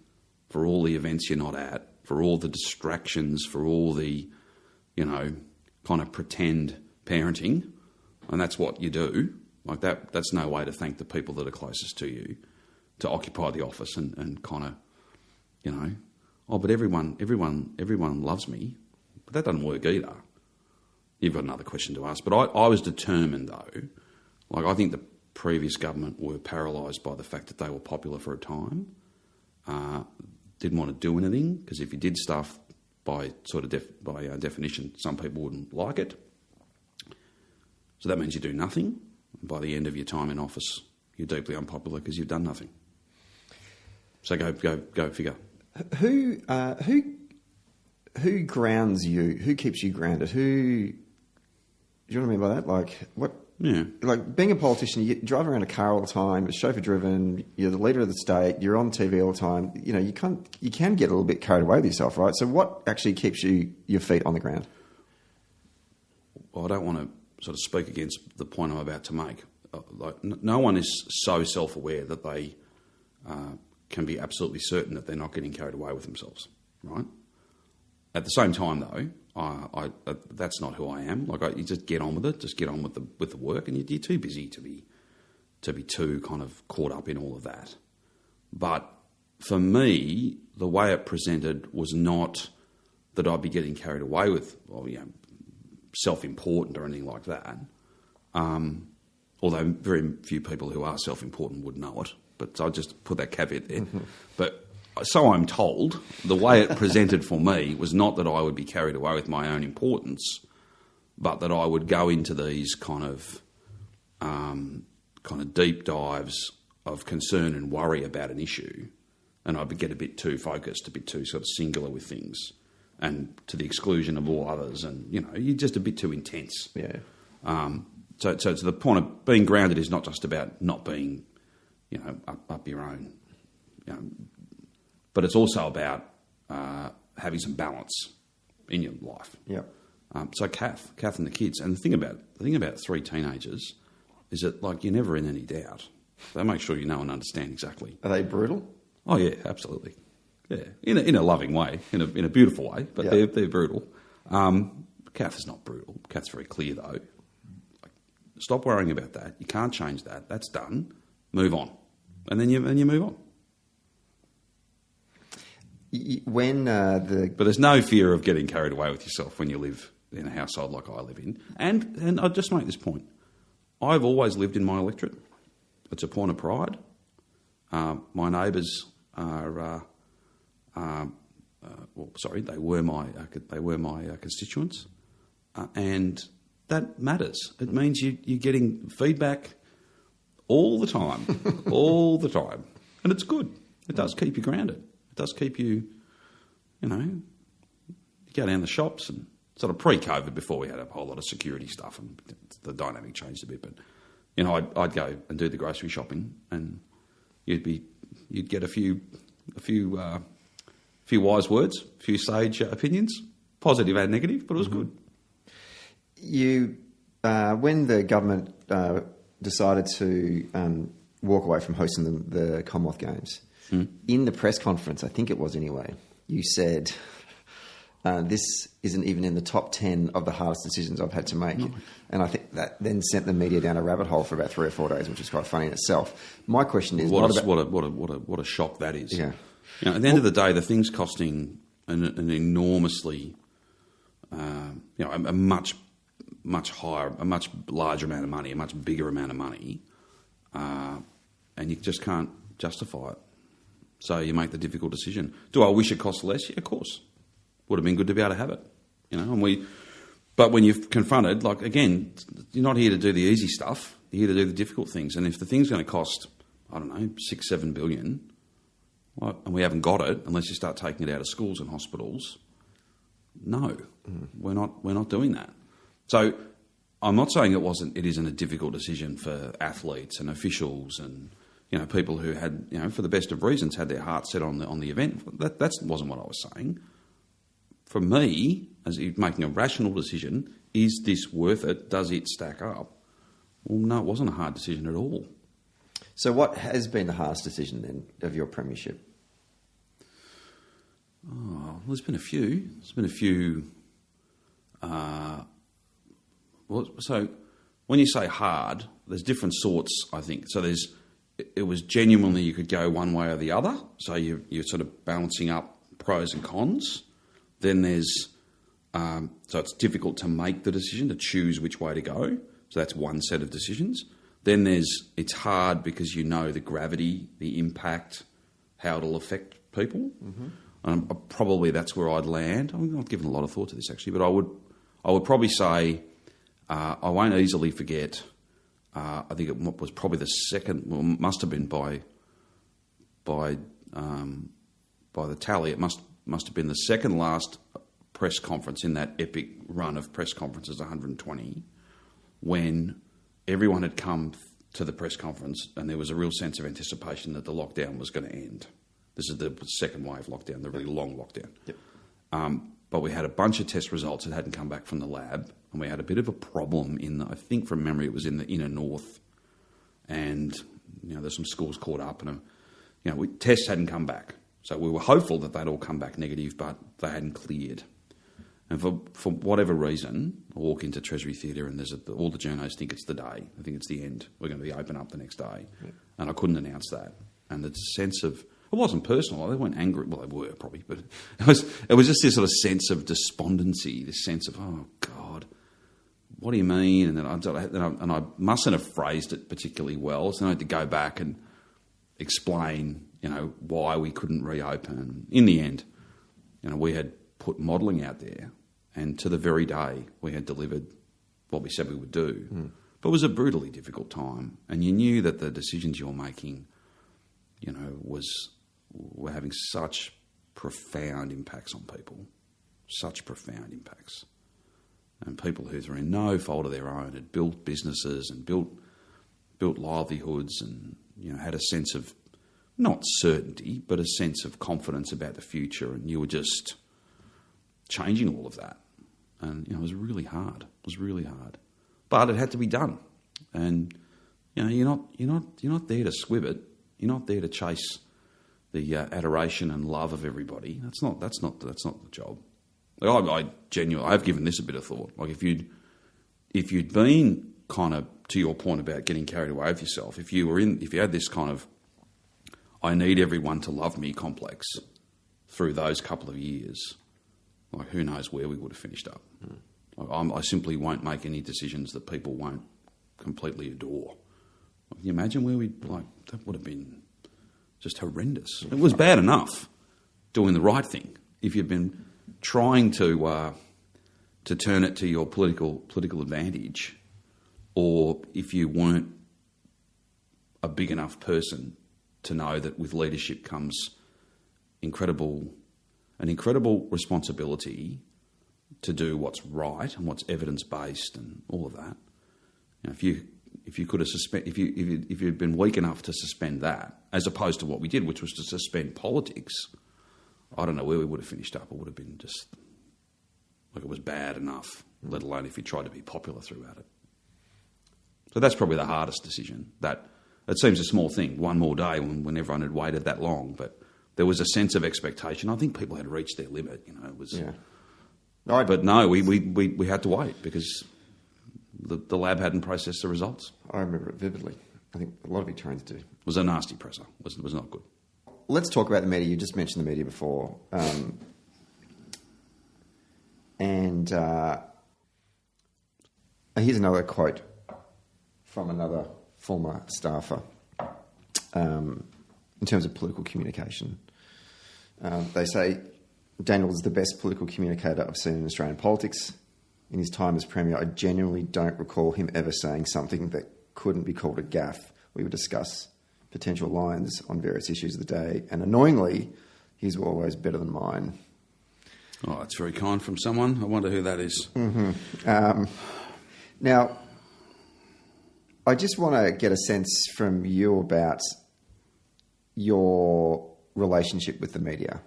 for all the events you're not at, for all the distractions, for all the, kind of pretend parenting. And that's what you do. Like, that's no way to thank the people that are closest to you, to occupy the office and kind of, but everyone loves me. But that doesn't work either. You've got another question to ask. But I was determined, though. Like, I think the previous government were paralysed by the fact that they were popular for a time. Didn't want to do anything, because if you did stuff by definition, some people wouldn't like it. So that means you do nothing. By the end of your time in office, you're deeply unpopular because you've done nothing. So go figure. Who grounds you? Who keeps you grounded? Do you know what I mean by that? Like, what? Yeah. Like, being a politician, you drive around a car all the time. It's chauffeur driven. You're the leader of the state. You're on TV all the time. You can get a little bit carried away with yourself, right? So, what actually keeps your feet on the ground? Well, I don't want to sort of speak against the point I'm about to make. No one is so self-aware that they can be absolutely certain that they're not getting carried away with themselves, right? At the same time, though, I that's not who I am. You just get on with it. Just get on with the work, and you're too busy to be too kind of caught up in all of that. But for me, the way it presented was not that I'd be getting carried away with, self-important or anything like that. Although very few people who are self-important would know it. But I'll just put that caveat there. Mm-hmm. But so I'm told, the way it presented for me was not that I would be carried away with my own importance, but that I would go into these kind of deep dives of concern and worry about an issue, and I'd get a bit too focused, a bit too sort of singular with things, and to the exclusion of all others, and you're just a bit too intense. Yeah. So to the point of being grounded is not just about not being, up your own, but it's also about having some balance in your life. Yeah. So Kath and the kids, and the thing about three teenagers is that you're never in any doubt. They make sure you know and understand exactly. Are they brutal? Oh yeah, absolutely. Yeah, in a loving way, in a beautiful way, but they're brutal. Kath is not brutal. Kath's very clear though. Stop worrying about that. You can't change that. That's done. Move on, and then you move on. But there's no fear of getting carried away with yourself when you live in a household like I live in. And I'll just make this point. I've always lived in my electorate. It's a point of pride. My neighbours are, they were my constituents, and that matters. It means you're getting feedback all the time, and it's good. It does keep you grounded. It does keep you, you go down the shops and sort of pre-COVID, before we had a whole lot of security stuff, and the dynamic changed a bit. But I'd go and do the grocery shopping, and you'd get a few wise words, a few sage opinions, positive and negative, but it was good. When the government decided to walk away from hosting the Commonwealth Games, in the press conference, I think it was anyway, you said, this isn't even in the top 10 of the hardest decisions I've had to make. No. And I think that then sent the media down a rabbit hole for about 3 or 4 days, which is quite funny in itself. My question is... What a shock that is. Yeah. At the end of the day, the thing's costing an enormously... a much higher, a much larger amount of money, a much bigger amount of money, and you just can't justify it. So you make the difficult decision. Do I wish it cost less? Yeah, of course. Would have been good to be able to have it, But when you're confronted, again, you're not here to do the easy stuff. You're here to do the difficult things. And if the thing's going to cost, I don't know, 6-7 billion, and we haven't got it unless you start taking it out of schools and hospitals, no, we're not doing that. So I'm not saying it isn't a difficult decision for athletes and officials and people who had, for the best of reasons, had their heart set on the event. That wasn't what I was saying. For me, as making a rational decision, is this worth it? Does it stack up? Well, no, it wasn't a hard decision at all. So what has been the hardest decision then of your premiership? Oh, well, there's been a few. So when you say hard, there's different sorts, I think. So it was genuinely you could go one way or the other. So you're sort of balancing up pros and cons. Then there's, so it's difficult to make the decision, to choose which way to go. So that's one set of decisions. Then it's hard because the gravity, the impact, how it'll affect people. Mm-hmm. Probably that's where I'd land. I'm not giving a lot of thought to this actually, but I would probably say I won't easily forget. I think it was probably the second. Well, must have been by the tally. It must have been the second last press conference in that epic run of press conferences, 120, when everyone had come to the press conference and there was a real sense of anticipation that the lockdown was going to end. This is the second wave lockdown, the really long lockdown. Yep. But we had a bunch of test results that hadn't come back from the lab, and we had a bit of a problem I think from memory it was in the inner north, and there's some schools caught up, and tests hadn't come back. So we were hopeful that they'd all come back negative, but they hadn't cleared. And for whatever reason, I walk into Treasury Theatre and all the journos think it's the day. They think it's the end. We're going to be open up the next day. Yeah. And I couldn't announce that. And the sense of... It wasn't personal. They weren't angry. Well, they were probably. But it was just this sort of sense of despondency, this sense of, oh, God, what do you mean? And then I mustn't have phrased it particularly well. So I had to go back and explain, why we couldn't reopen. In the end, we had put modelling out there, and to the very day we had delivered what we said we would do. Mm. But it was a brutally difficult time, and you knew that the decisions you were making, were having such profound impacts on people, such profound impacts. And people who, through no fault of their own, had built businesses and built livelihoods and, had a sense of, not certainty, but a sense of confidence about the future, and you were just changing all of that. And, it was really hard. It was really hard. But it had to be done. And, you're not there to squib it. You're not there to chase the adoration and love of everybody. That's not the job. I've given this a bit of thought. Like if you'd been kind of, to your point about getting carried away with yourself, if you had this kind of I need everyone to love me complex through those couple of years, like who knows where we would have finished up. Mm. Like I simply won't make any decisions that people won't completely adore. Can you imagine where that would have been just horrendous. It was bad enough doing the right thing. If you'd been trying to turn it to your political advantage, or if you weren't a big enough person to know that with leadership comes an incredible responsibility to do what's right and what's evidence-based and all of that. If you could have if you'd been weak enough to suspend that, as opposed to what we did, which was to suspend politics, I don't know where we would have finished up. It would have been just like it was bad enough, let alone if you tried to be popular throughout it. So that's probably the hardest decision. That it seems a small thing, one more day when everyone had waited that long, but there was a sense of expectation. I think people had reached their limit. It was. Yeah. But no, we had to wait because the lab hadn't processed the results. I remember it vividly. I think a lot of Victorians do. It was a nasty presser. It was not good. Let's talk about the media. You just mentioned the media before. And here's another quote from another former staffer in terms of political communication. They say, Daniel is the best political communicator I've seen in Australian politics. In his time as Premier, I genuinely don't recall him ever saying something that couldn't be called a gaffe. We would discuss potential lines on various issues of the day, and annoyingly, his were always better than mine. Oh, that's very kind from someone. I wonder who that is. Mm-hmm. Now, I just want to get a sense from you about your relationship with the media,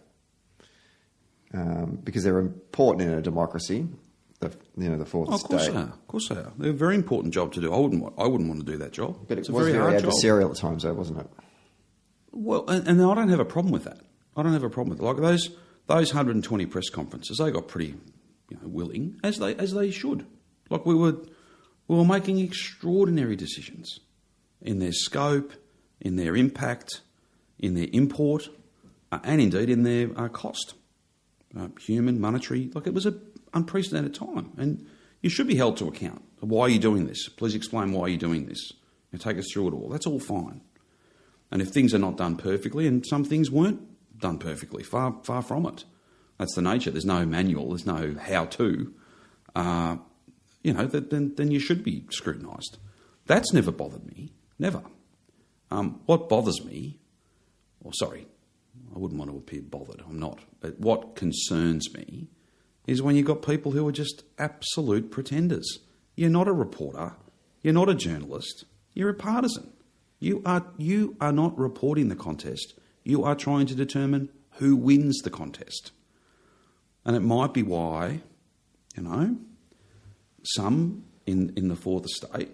because they're important in a democracy. The fourth estate. Of course they are. They're a very important job to do. I wouldn't want to do that job. But it was very adversarial at times, though, wasn't it? Well, and I don't have a problem with that. I don't have a problem with it. Like those 120 press conferences, they got pretty willing, as they should. Like we were making extraordinary decisions in their scope, in their impact, in their import, and indeed in their cost, human, monetary. Like it was an unprecedented time, and you should be held to account. Why are you doing this? Please explain why you're doing this. Take us through it all. That's all fine. And if things are not done perfectly, and some things weren't done perfectly, far from it. That's the nature. There's no manual. There's no how-to. Then you should be scrutinised. That's never bothered me. Never. What bothers me, I wouldn't want to appear bothered. I'm not. But what concerns me is when you've got people who are just absolute pretenders. You're not a reporter. You're not a journalist. You're a partisan. You are not reporting the contest. You are trying to determine who wins the contest. And it might be why, some in the fourth estate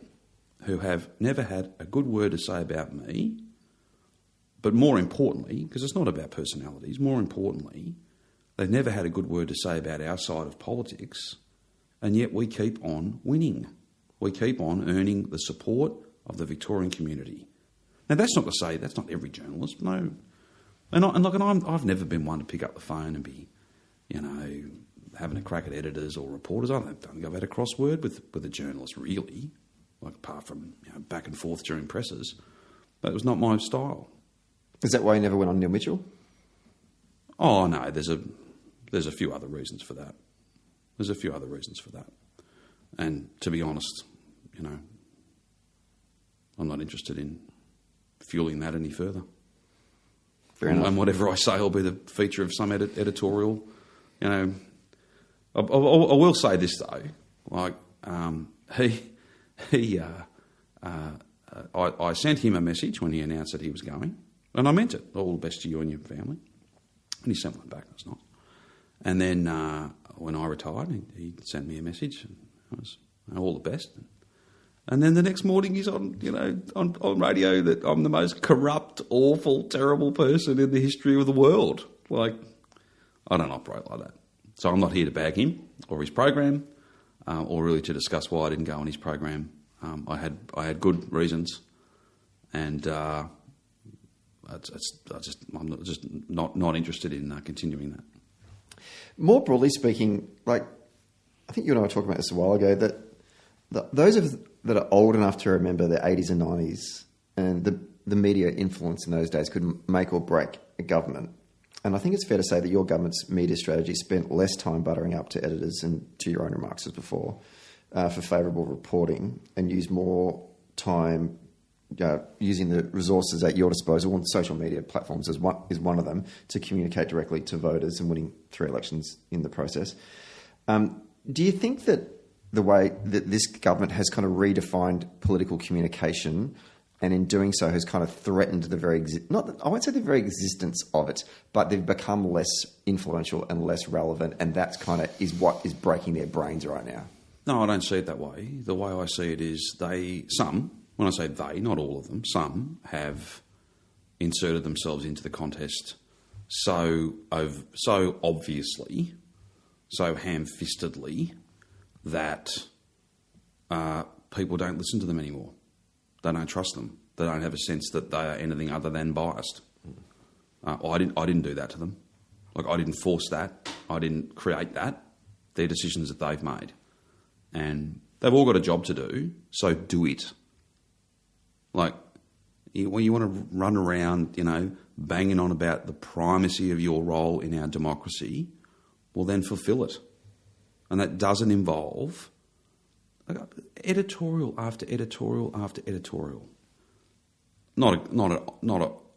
who have never had a good word to say about me, but more importantly, because it's not about personalities, more importantly, They've never had a good word to say about our side of politics, and yet we keep on winning. We keep on earning the support of the Victorian community. Now, that's not to say that's not every journalist, no. I've never been one to pick up the phone and be, having a crack at editors or reporters. I don't think I've had a crossword with a journalist, really, apart from back and forth during presses. But it was not my style. Is that why you never went on Neil Mitchell? Oh, no, there's a few other reasons for that. And to be honest, I'm not interested in fueling that any further. Fair enough. And whatever I say will be the feature of some editorial. I will say this though, I sent him a message when he announced that he was going, and I meant it. All the best to you and your family. And he sent one back last night. And then when I retired, he sent me a message. And it was all the best. And then the next morning he's on radio that I'm the most corrupt, awful, terrible person in the history of the world. I don't operate like that. So I'm not here to bag him or his program, or really to discuss why I didn't go on his program. I had good reasons, and I'm just not interested in continuing that. More broadly speaking, I think you and I were talking about this a while ago, that those that are old enough to remember the 80s and 90s and the media influence in those days could make or break a government. And I think it's fair to say that your government's media strategy spent less time buttering up to editors and, to your own remarks as before, for favourable reporting, and used more time using the resources at your disposal, and social media platforms is one of them, to communicate directly to voters and winning 3 elections in the process. Do you think that the way that this government has kind of redefined political communication, and in doing so has kind of threatened I won't say the very existence of it, but they've become less influential and less relevant, and that's kind of is what is breaking their brains right now? No, I don't see it that way. The way I see it is when I say they, not all of them, some have inserted themselves into the contest so obviously, so ham-fistedly, that people don't listen to them anymore. They don't trust them. They don't have a sense that they are anything other than biased. I didn't do that to them. I didn't force that. I didn't create that. They're decisions that they've made. And they've all got a job to do, so do it. When you want to run around, banging on about the primacy of your role in our democracy, well, then fulfil it. And that doesn't involve editorial after editorial after editorial. Not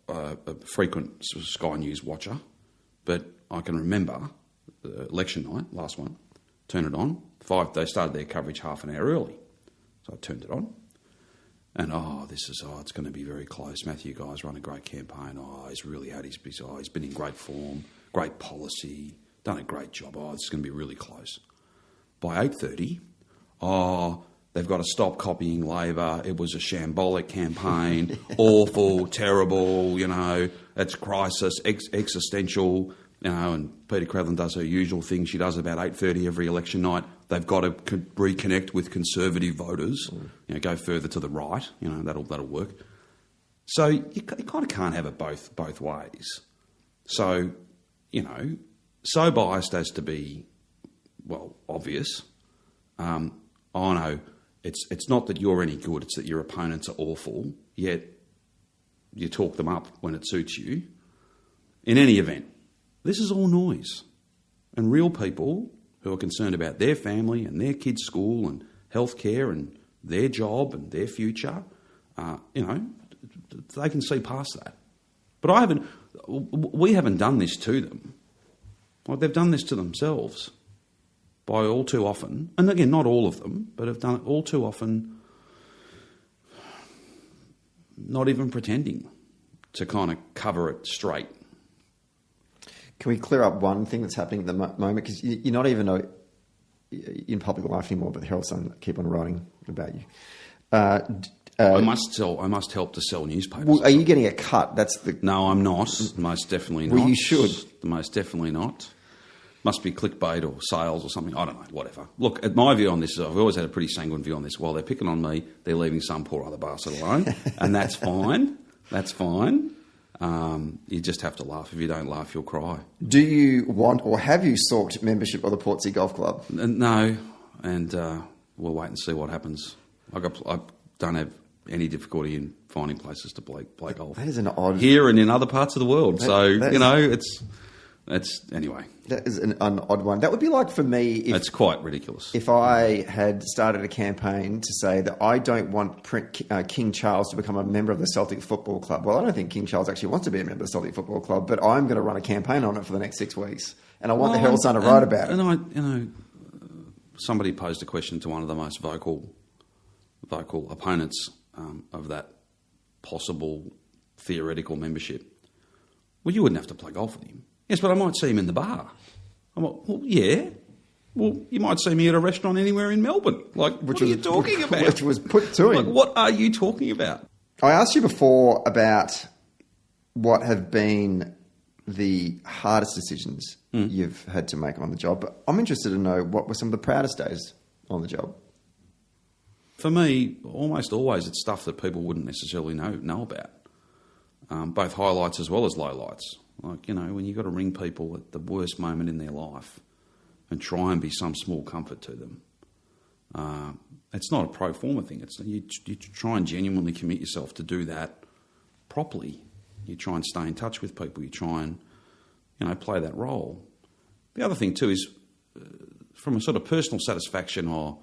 a frequent Sky News watcher, but I can remember election night, last one, turn it on. They started their coverage half an hour early, so I turned it on. And it's going to be very close. Matthew Guy's run a great campaign. He's really had he's been in great form, great policy, done a great job. It's going to be really close. By 8:30, they've got to stop copying Labor. It was a shambolic campaign, awful, terrible. It's crisis, existential. And Peter Cradlin does her usual thing she does about 8:30 every election night. They've got to reconnect with conservative voters. Go further to the right. That'll work. So you kind of can't have it both ways. So so biased as to be, obvious. I know it's not that you're any good; it's that your opponents are awful. Yet you talk them up when it suits you. In any event, this is all noise, and real people who are concerned about their family and their kids' school and healthcare and their job and their future, they can see past that. But we haven't done this to them. They've done this to themselves by all too often, and again, not all of them, but have done it all too often, not even pretending to kind of cover it straight. Can we clear up one thing that's happening at the moment? Because you're not even in public life anymore, but the Herald Sun keep on writing about you. I must help to sell newspapers. Well, are you getting a cut? No, I'm not. Most definitely not. Well, you should. Most definitely not. must be clickbait or sales or something. I don't know, whatever. Look, at my view on this, I've always had a pretty sanguine view on this. While they're picking on me, they're leaving some poor other bastard alone, and that's fine. That's fine. You just have to laugh. If you don't laugh, you'll cry. Do you want or have you sought membership of the Portsea Golf Club? No, and we'll wait and see what happens. I don't have any difficulty in finding places to play golf. That is an odd... Here and in other parts of the world. It's anyway. That is an odd one. That would be like for me... It's quite ridiculous. If I had started a campaign to say that I don't want King Charles to become a member of the Celtic Football Club. Well, I don't think King Charles actually wants to be a member of the Celtic Football Club, but I'm going to run a campaign on it for the next 6 weeks. And I want the Herald Sun to write about it. And somebody posed a question to one of the most vocal opponents of that possible theoretical membership. Well, you wouldn't have to play golf with him. Yes, but I might see him in the bar. I'm like, well, yeah. Well, you might see me at a restaurant anywhere in Melbourne. Like, what are you talking about? Which was put to him. Like, what are you talking about? I asked you before about what have been the hardest decisions you've had to make on the job, but I'm interested to know what were some of the proudest days on the job. For me, almost always it's stuff that people wouldn't necessarily know about, both highlights as well as lowlights. Like, when you've got to ring people at the worst moment in their life and try and be some small comfort to them. It's not a pro forma thing. It's you try and genuinely commit yourself to do that properly. You try and stay in touch with people. You try and, play that role. The other thing too is from a sort of personal satisfaction or,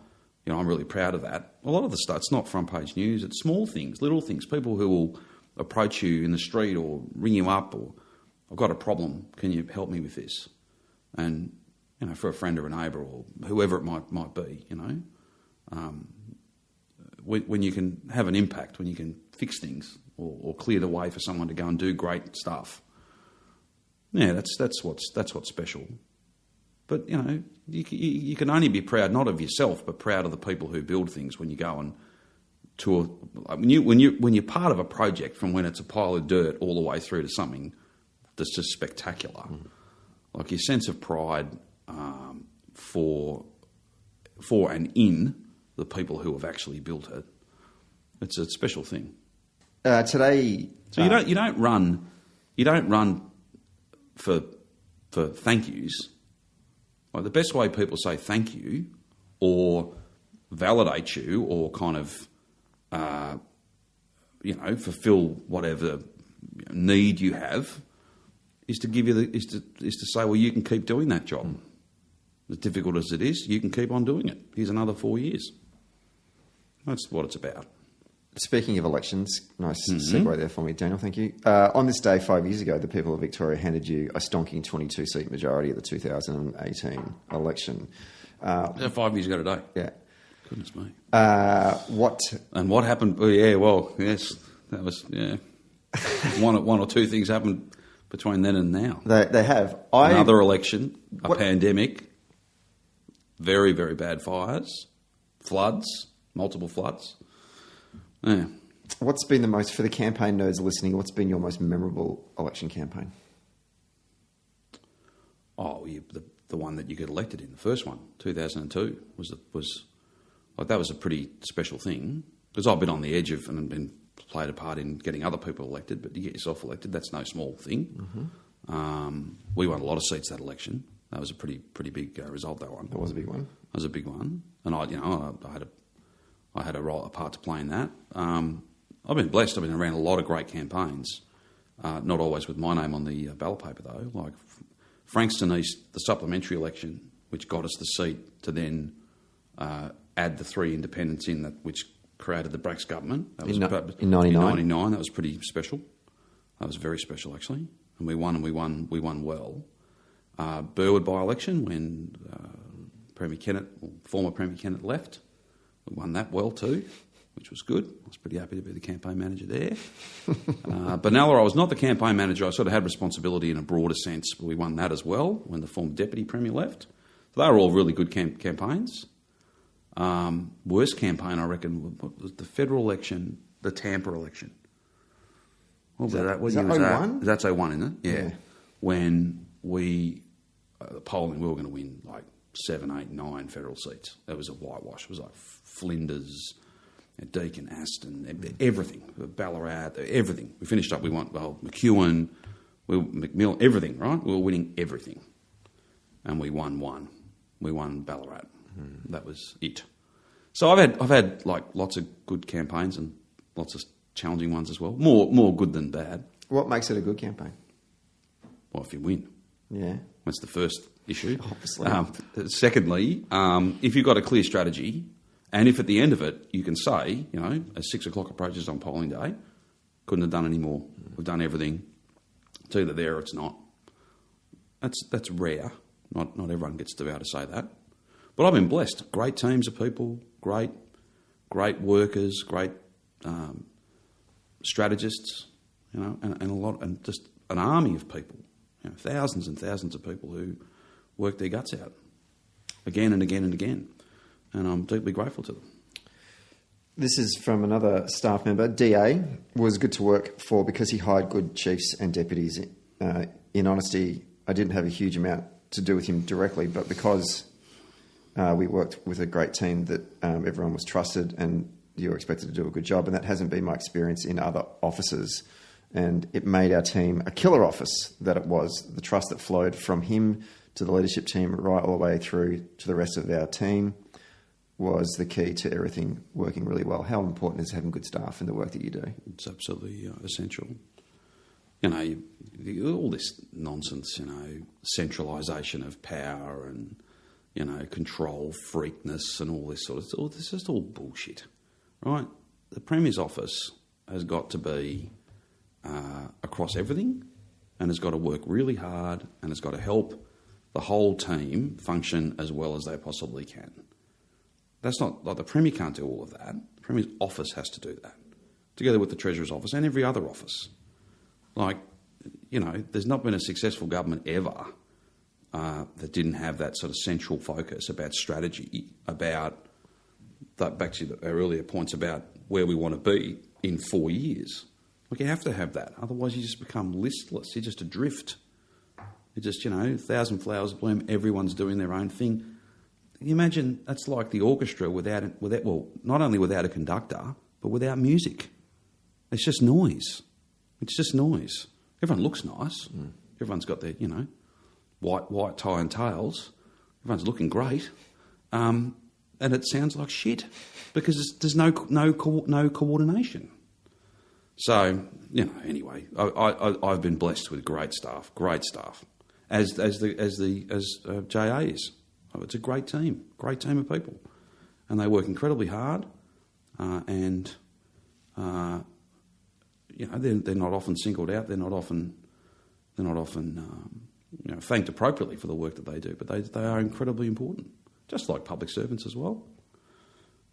I'm really proud of that. A lot of the stuff, it's not front page news. It's small things, little things. People who will approach you in the street or ring you up or, I've got a problem, can you help me with this? And, for a friend or a neighbour or whoever it might be, when you can have an impact, when you can fix things or clear the way for someone to go and do great stuff. Yeah, that's what's special. But, you can only be proud not of yourself, but proud of the people who build things when you go and tour. When you're part of a project from when it's a pile of dirt all the way through to something that's just spectacular. Like your sense of pride for and in the people who have actually built it. It's a special thing. Today, so you don't run for thank yous. Like the best way people say thank you or validate you or kind of fulfill whatever need you have is to give you is to say, well, you can keep doing that job. As difficult as it is, you can keep on doing it. Here's another 4 years. That's what it's about. Speaking of elections, nice segue there for me, Daniel, thank you. On this day 5 years ago, the people of Victoria handed you a stonking 22-seat majority at the 2018 election. 5 years ago today? Yeah. Goodness me. What happened? Oh, yeah, well, yes, that was, yeah. one or two things happened between then and now. They have. Another election, a pandemic, very, very bad fires, floods, multiple floods. Yeah. What's been the most, for the campaign nerds listening, what's been your most memorable election campaign? Oh, the one that you get elected in, the first one, 2002, was that was a pretty special thing because I've been on the edge of and played a part in getting other people elected, but to get yourself elected, that's no small thing. Mm-hmm. We won a lot of seats that election. That was a pretty big result. That one. That was a big one. That was a big one, and I had a part to play in that. I've been blessed. I've been around a lot of great campaigns, not always with my name on the ballot paper though. Like Frankston East, the supplementary election, which got us the seat to then add the 3 independents in that, which created the Bracks government. That was in 99. In 99, that was pretty special. That was very special actually, and we won well. Burwood by-election when former Premier Kennett left. We won that well too, which was good. I was pretty happy to be the campaign manager there. Benalla, I was not the campaign manager. I sort of had responsibility in a broader sense, but we won that as well when the former Deputy Premier left. So they were all really good campaigns. Worst campaign, I reckon, was the federal election, the Tampa election. What was that? What year was that? 01? That's 01, isn't it? Yeah. When we the polling, we were going to win like 7, 8, 9 federal seats. It was a whitewash. It was like Flinders, Deakin, Aston, everything, Ballarat, everything. We finished up, we won McEwen, McMillan, everything, right? We were winning everything. And we won one. We won Ballarat. That was it. So I've had like lots of good campaigns and lots of challenging ones as well. More good than bad. What makes it a good campaign? Well, if you win. Yeah. That's the first issue. Obviously. Secondly, if you've got a clear strategy, and if at the end of it you can say, as 6 o'clock approaches on polling day, couldn't have done any more. We've done everything. It's either there or it's not. That's rare. Not everyone gets to be able to say that. But I've been blessed. Great teams of people, great workers, great strategists, and just an army of people, thousands and thousands of people who work their guts out again and again and again. And I'm deeply grateful to them. This is from another staff member. DA was good to work for because he hired good chiefs and deputies. In honesty, I didn't have a huge amount to do with him directly, but because we worked with a great team that everyone was trusted and you were expected to do a good job, and that hasn't been my experience in other offices. And it made our team a killer office that it was. The trust that flowed from him to the leadership team right all the way through to the rest of our team was the key to everything working really well. How important is having good staff in the work that you do? It's absolutely essential. All this nonsense, centralisation of power and, control freakness and all this sort of stuff. This is all bullshit, right? The Premier's office has got to be across everything and has got to work really hard and has got to help the whole team function as well as they possibly can. That's not like the Premier can't do all of that. The Premier's office has to do that, together with the Treasurer's office and every other office. There's not been a successful government ever that didn't have that sort of central focus about strategy, about that, back to our earlier points about where we want to be in 4 years. You have to have that. Otherwise you just become listless. You're just adrift. You're just, 1,000 flowers bloom, everyone's doing their own thing. You imagine that's like the orchestra without not only without a conductor, but without music. It's just noise. It's just noise. Everyone looks nice. Everyone's got their, white tie and tails. Everyone's looking great. And it sounds like shit because there's no coordination. So, anyway, I've been blessed with great staff, as JA is. It's a great team of people, and they work incredibly hard, and they're not often singled out. They're not often thanked appropriately for the work that they do, but they are incredibly important, just like public servants as well.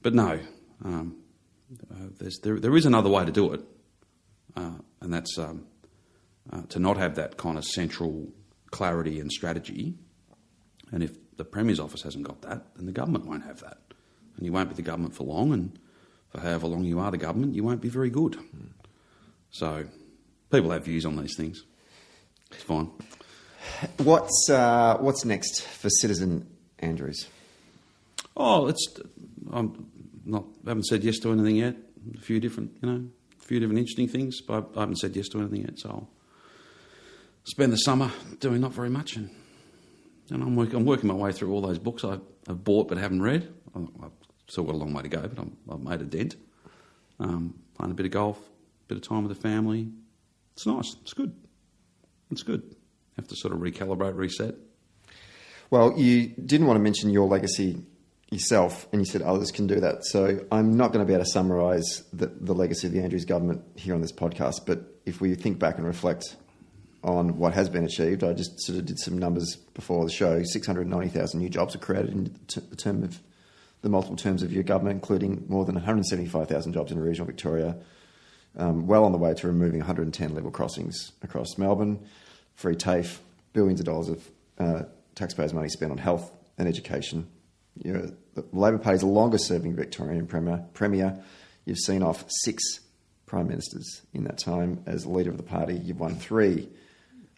But no, there is another way to do it, and that's to not have that kind of central clarity and strategy. And if the Premier's office hasn't got that, then the government won't have that. And you won't be the government for long, and for however long you are the government, you won't be very good. So people have views on these things. It's fine. What's next for Citizen Andrews? Oh, I haven't said yes to anything yet. A few different interesting things, but I haven't said yes to anything yet. So I'll spend the summer doing not very much, and I'm working my way through all those books I've bought but haven't read. I've still got a long way to go, but I've made a dent. Playing a bit of golf, a bit of time with the family. It's nice. It's good. Have to sort of recalibrate, reset. Well, you didn't want to mention your legacy yourself, and you said others can do that. So I'm not going to be able to summarise the legacy of the Andrews government here on this podcast, but if we think back and reflect on what has been achieved, I just sort of did some numbers before the show. 690,000 new jobs were created in the multiple terms of your government, including more than 175,000 jobs in regional Victoria, well on the way to removing 110 level crossings across Melbourne, free TAFE, billions of dollars of taxpayers' money spent on health and education. The Labor Party's the longest-serving Victorian Premier. You've seen off 6 Prime Ministers in that time. As leader of the party, you've won 3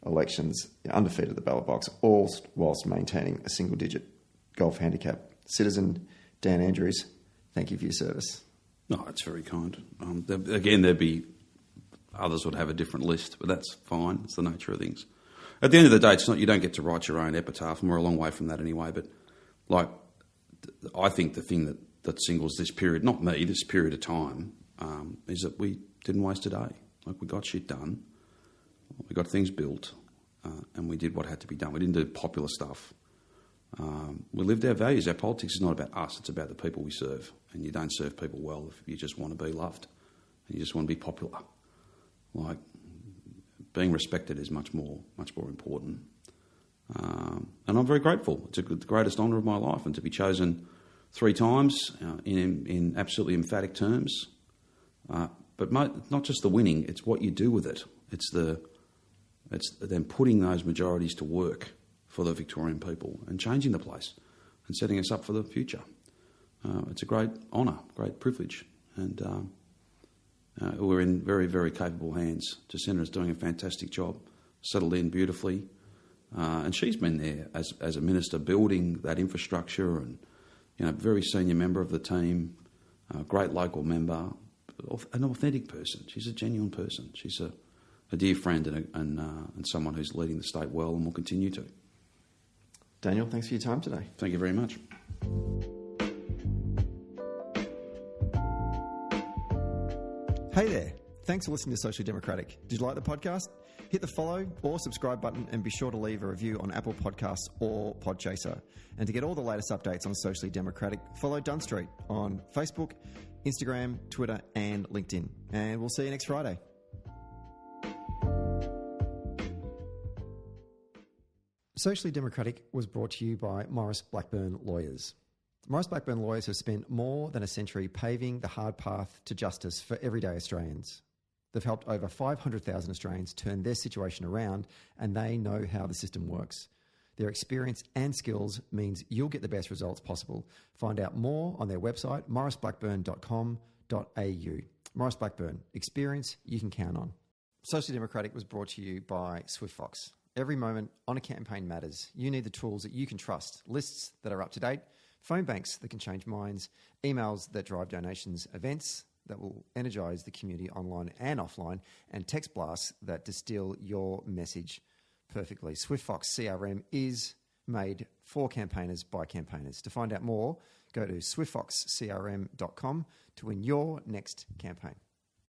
elections, undefeated at the ballot box, all whilst maintaining a single-digit golf handicap. Citizen Dan Andrews, thank you for your service. No, that's very kind. Again, there'd be others would have a different list, but that's fine. It's the nature of things. At the end of the day, it's not you don't get to write your own epitaph, and we're a long way from that anyway. But like, I think the thing that singles this period, not me, this period of time, is that we didn't waste a day. Like, we got shit done, we got things built, and we did what had to be done. We didn't do popular stuff. We lived our values. Our politics is not about us, it's about the people we serve. And you don't serve people well if you just want to be loved and you just want to be popular. Like, being respected is much more important. And I'm very grateful. It's the greatest honour of my life, and to be chosen 3 times in absolutely emphatic terms. But not just the winning, it's what you do with it. It's then putting those majorities to work for the Victorian people and changing the place and setting us up for the future. It's a great honour, great privilege, and we're in very, very capable hands. Jacinda's doing a fantastic job, settled in beautifully, and she's been there as a minister building that infrastructure, and very senior member of the team, great local member, an authentic person. She's a genuine person. She's a dear friend and someone who's leading the state well and will continue to. Daniel, thanks for your time today. Thank you very much. Hey there. Thanks for listening to Socially Democratic. Did you like the podcast? Hit the follow or subscribe button and be sure to leave a review on Apple Podcasts or Podchaser. And to get all the latest updates on Socially Democratic, follow Dunn Street on Facebook, Instagram, Twitter and LinkedIn. And we'll see you next Friday. Socially Democratic was brought to you by Maurice Blackburn Lawyers. Maurice Blackburn Lawyers have spent more than a century paving the hard path to justice for everyday Australians. They've helped over 500,000 Australians turn their situation around, and they know how the system works. Their experience and skills means you'll get the best results possible. Find out more on their website, mauriceblackburn.com.au. Maurice Blackburn, experience you can count on. Socially Democratic was brought to you by SwiftFox. Every moment on a campaign matters. You need the tools that you can trust, lists that are up to date, phone banks that can change minds, emails that drive donations, events that will energise the community online and offline, and text blasts that distill your message perfectly. SwiftFox CRM is made for campaigners by campaigners. To find out more, go to swiftfoxcrm.com to win your next campaign.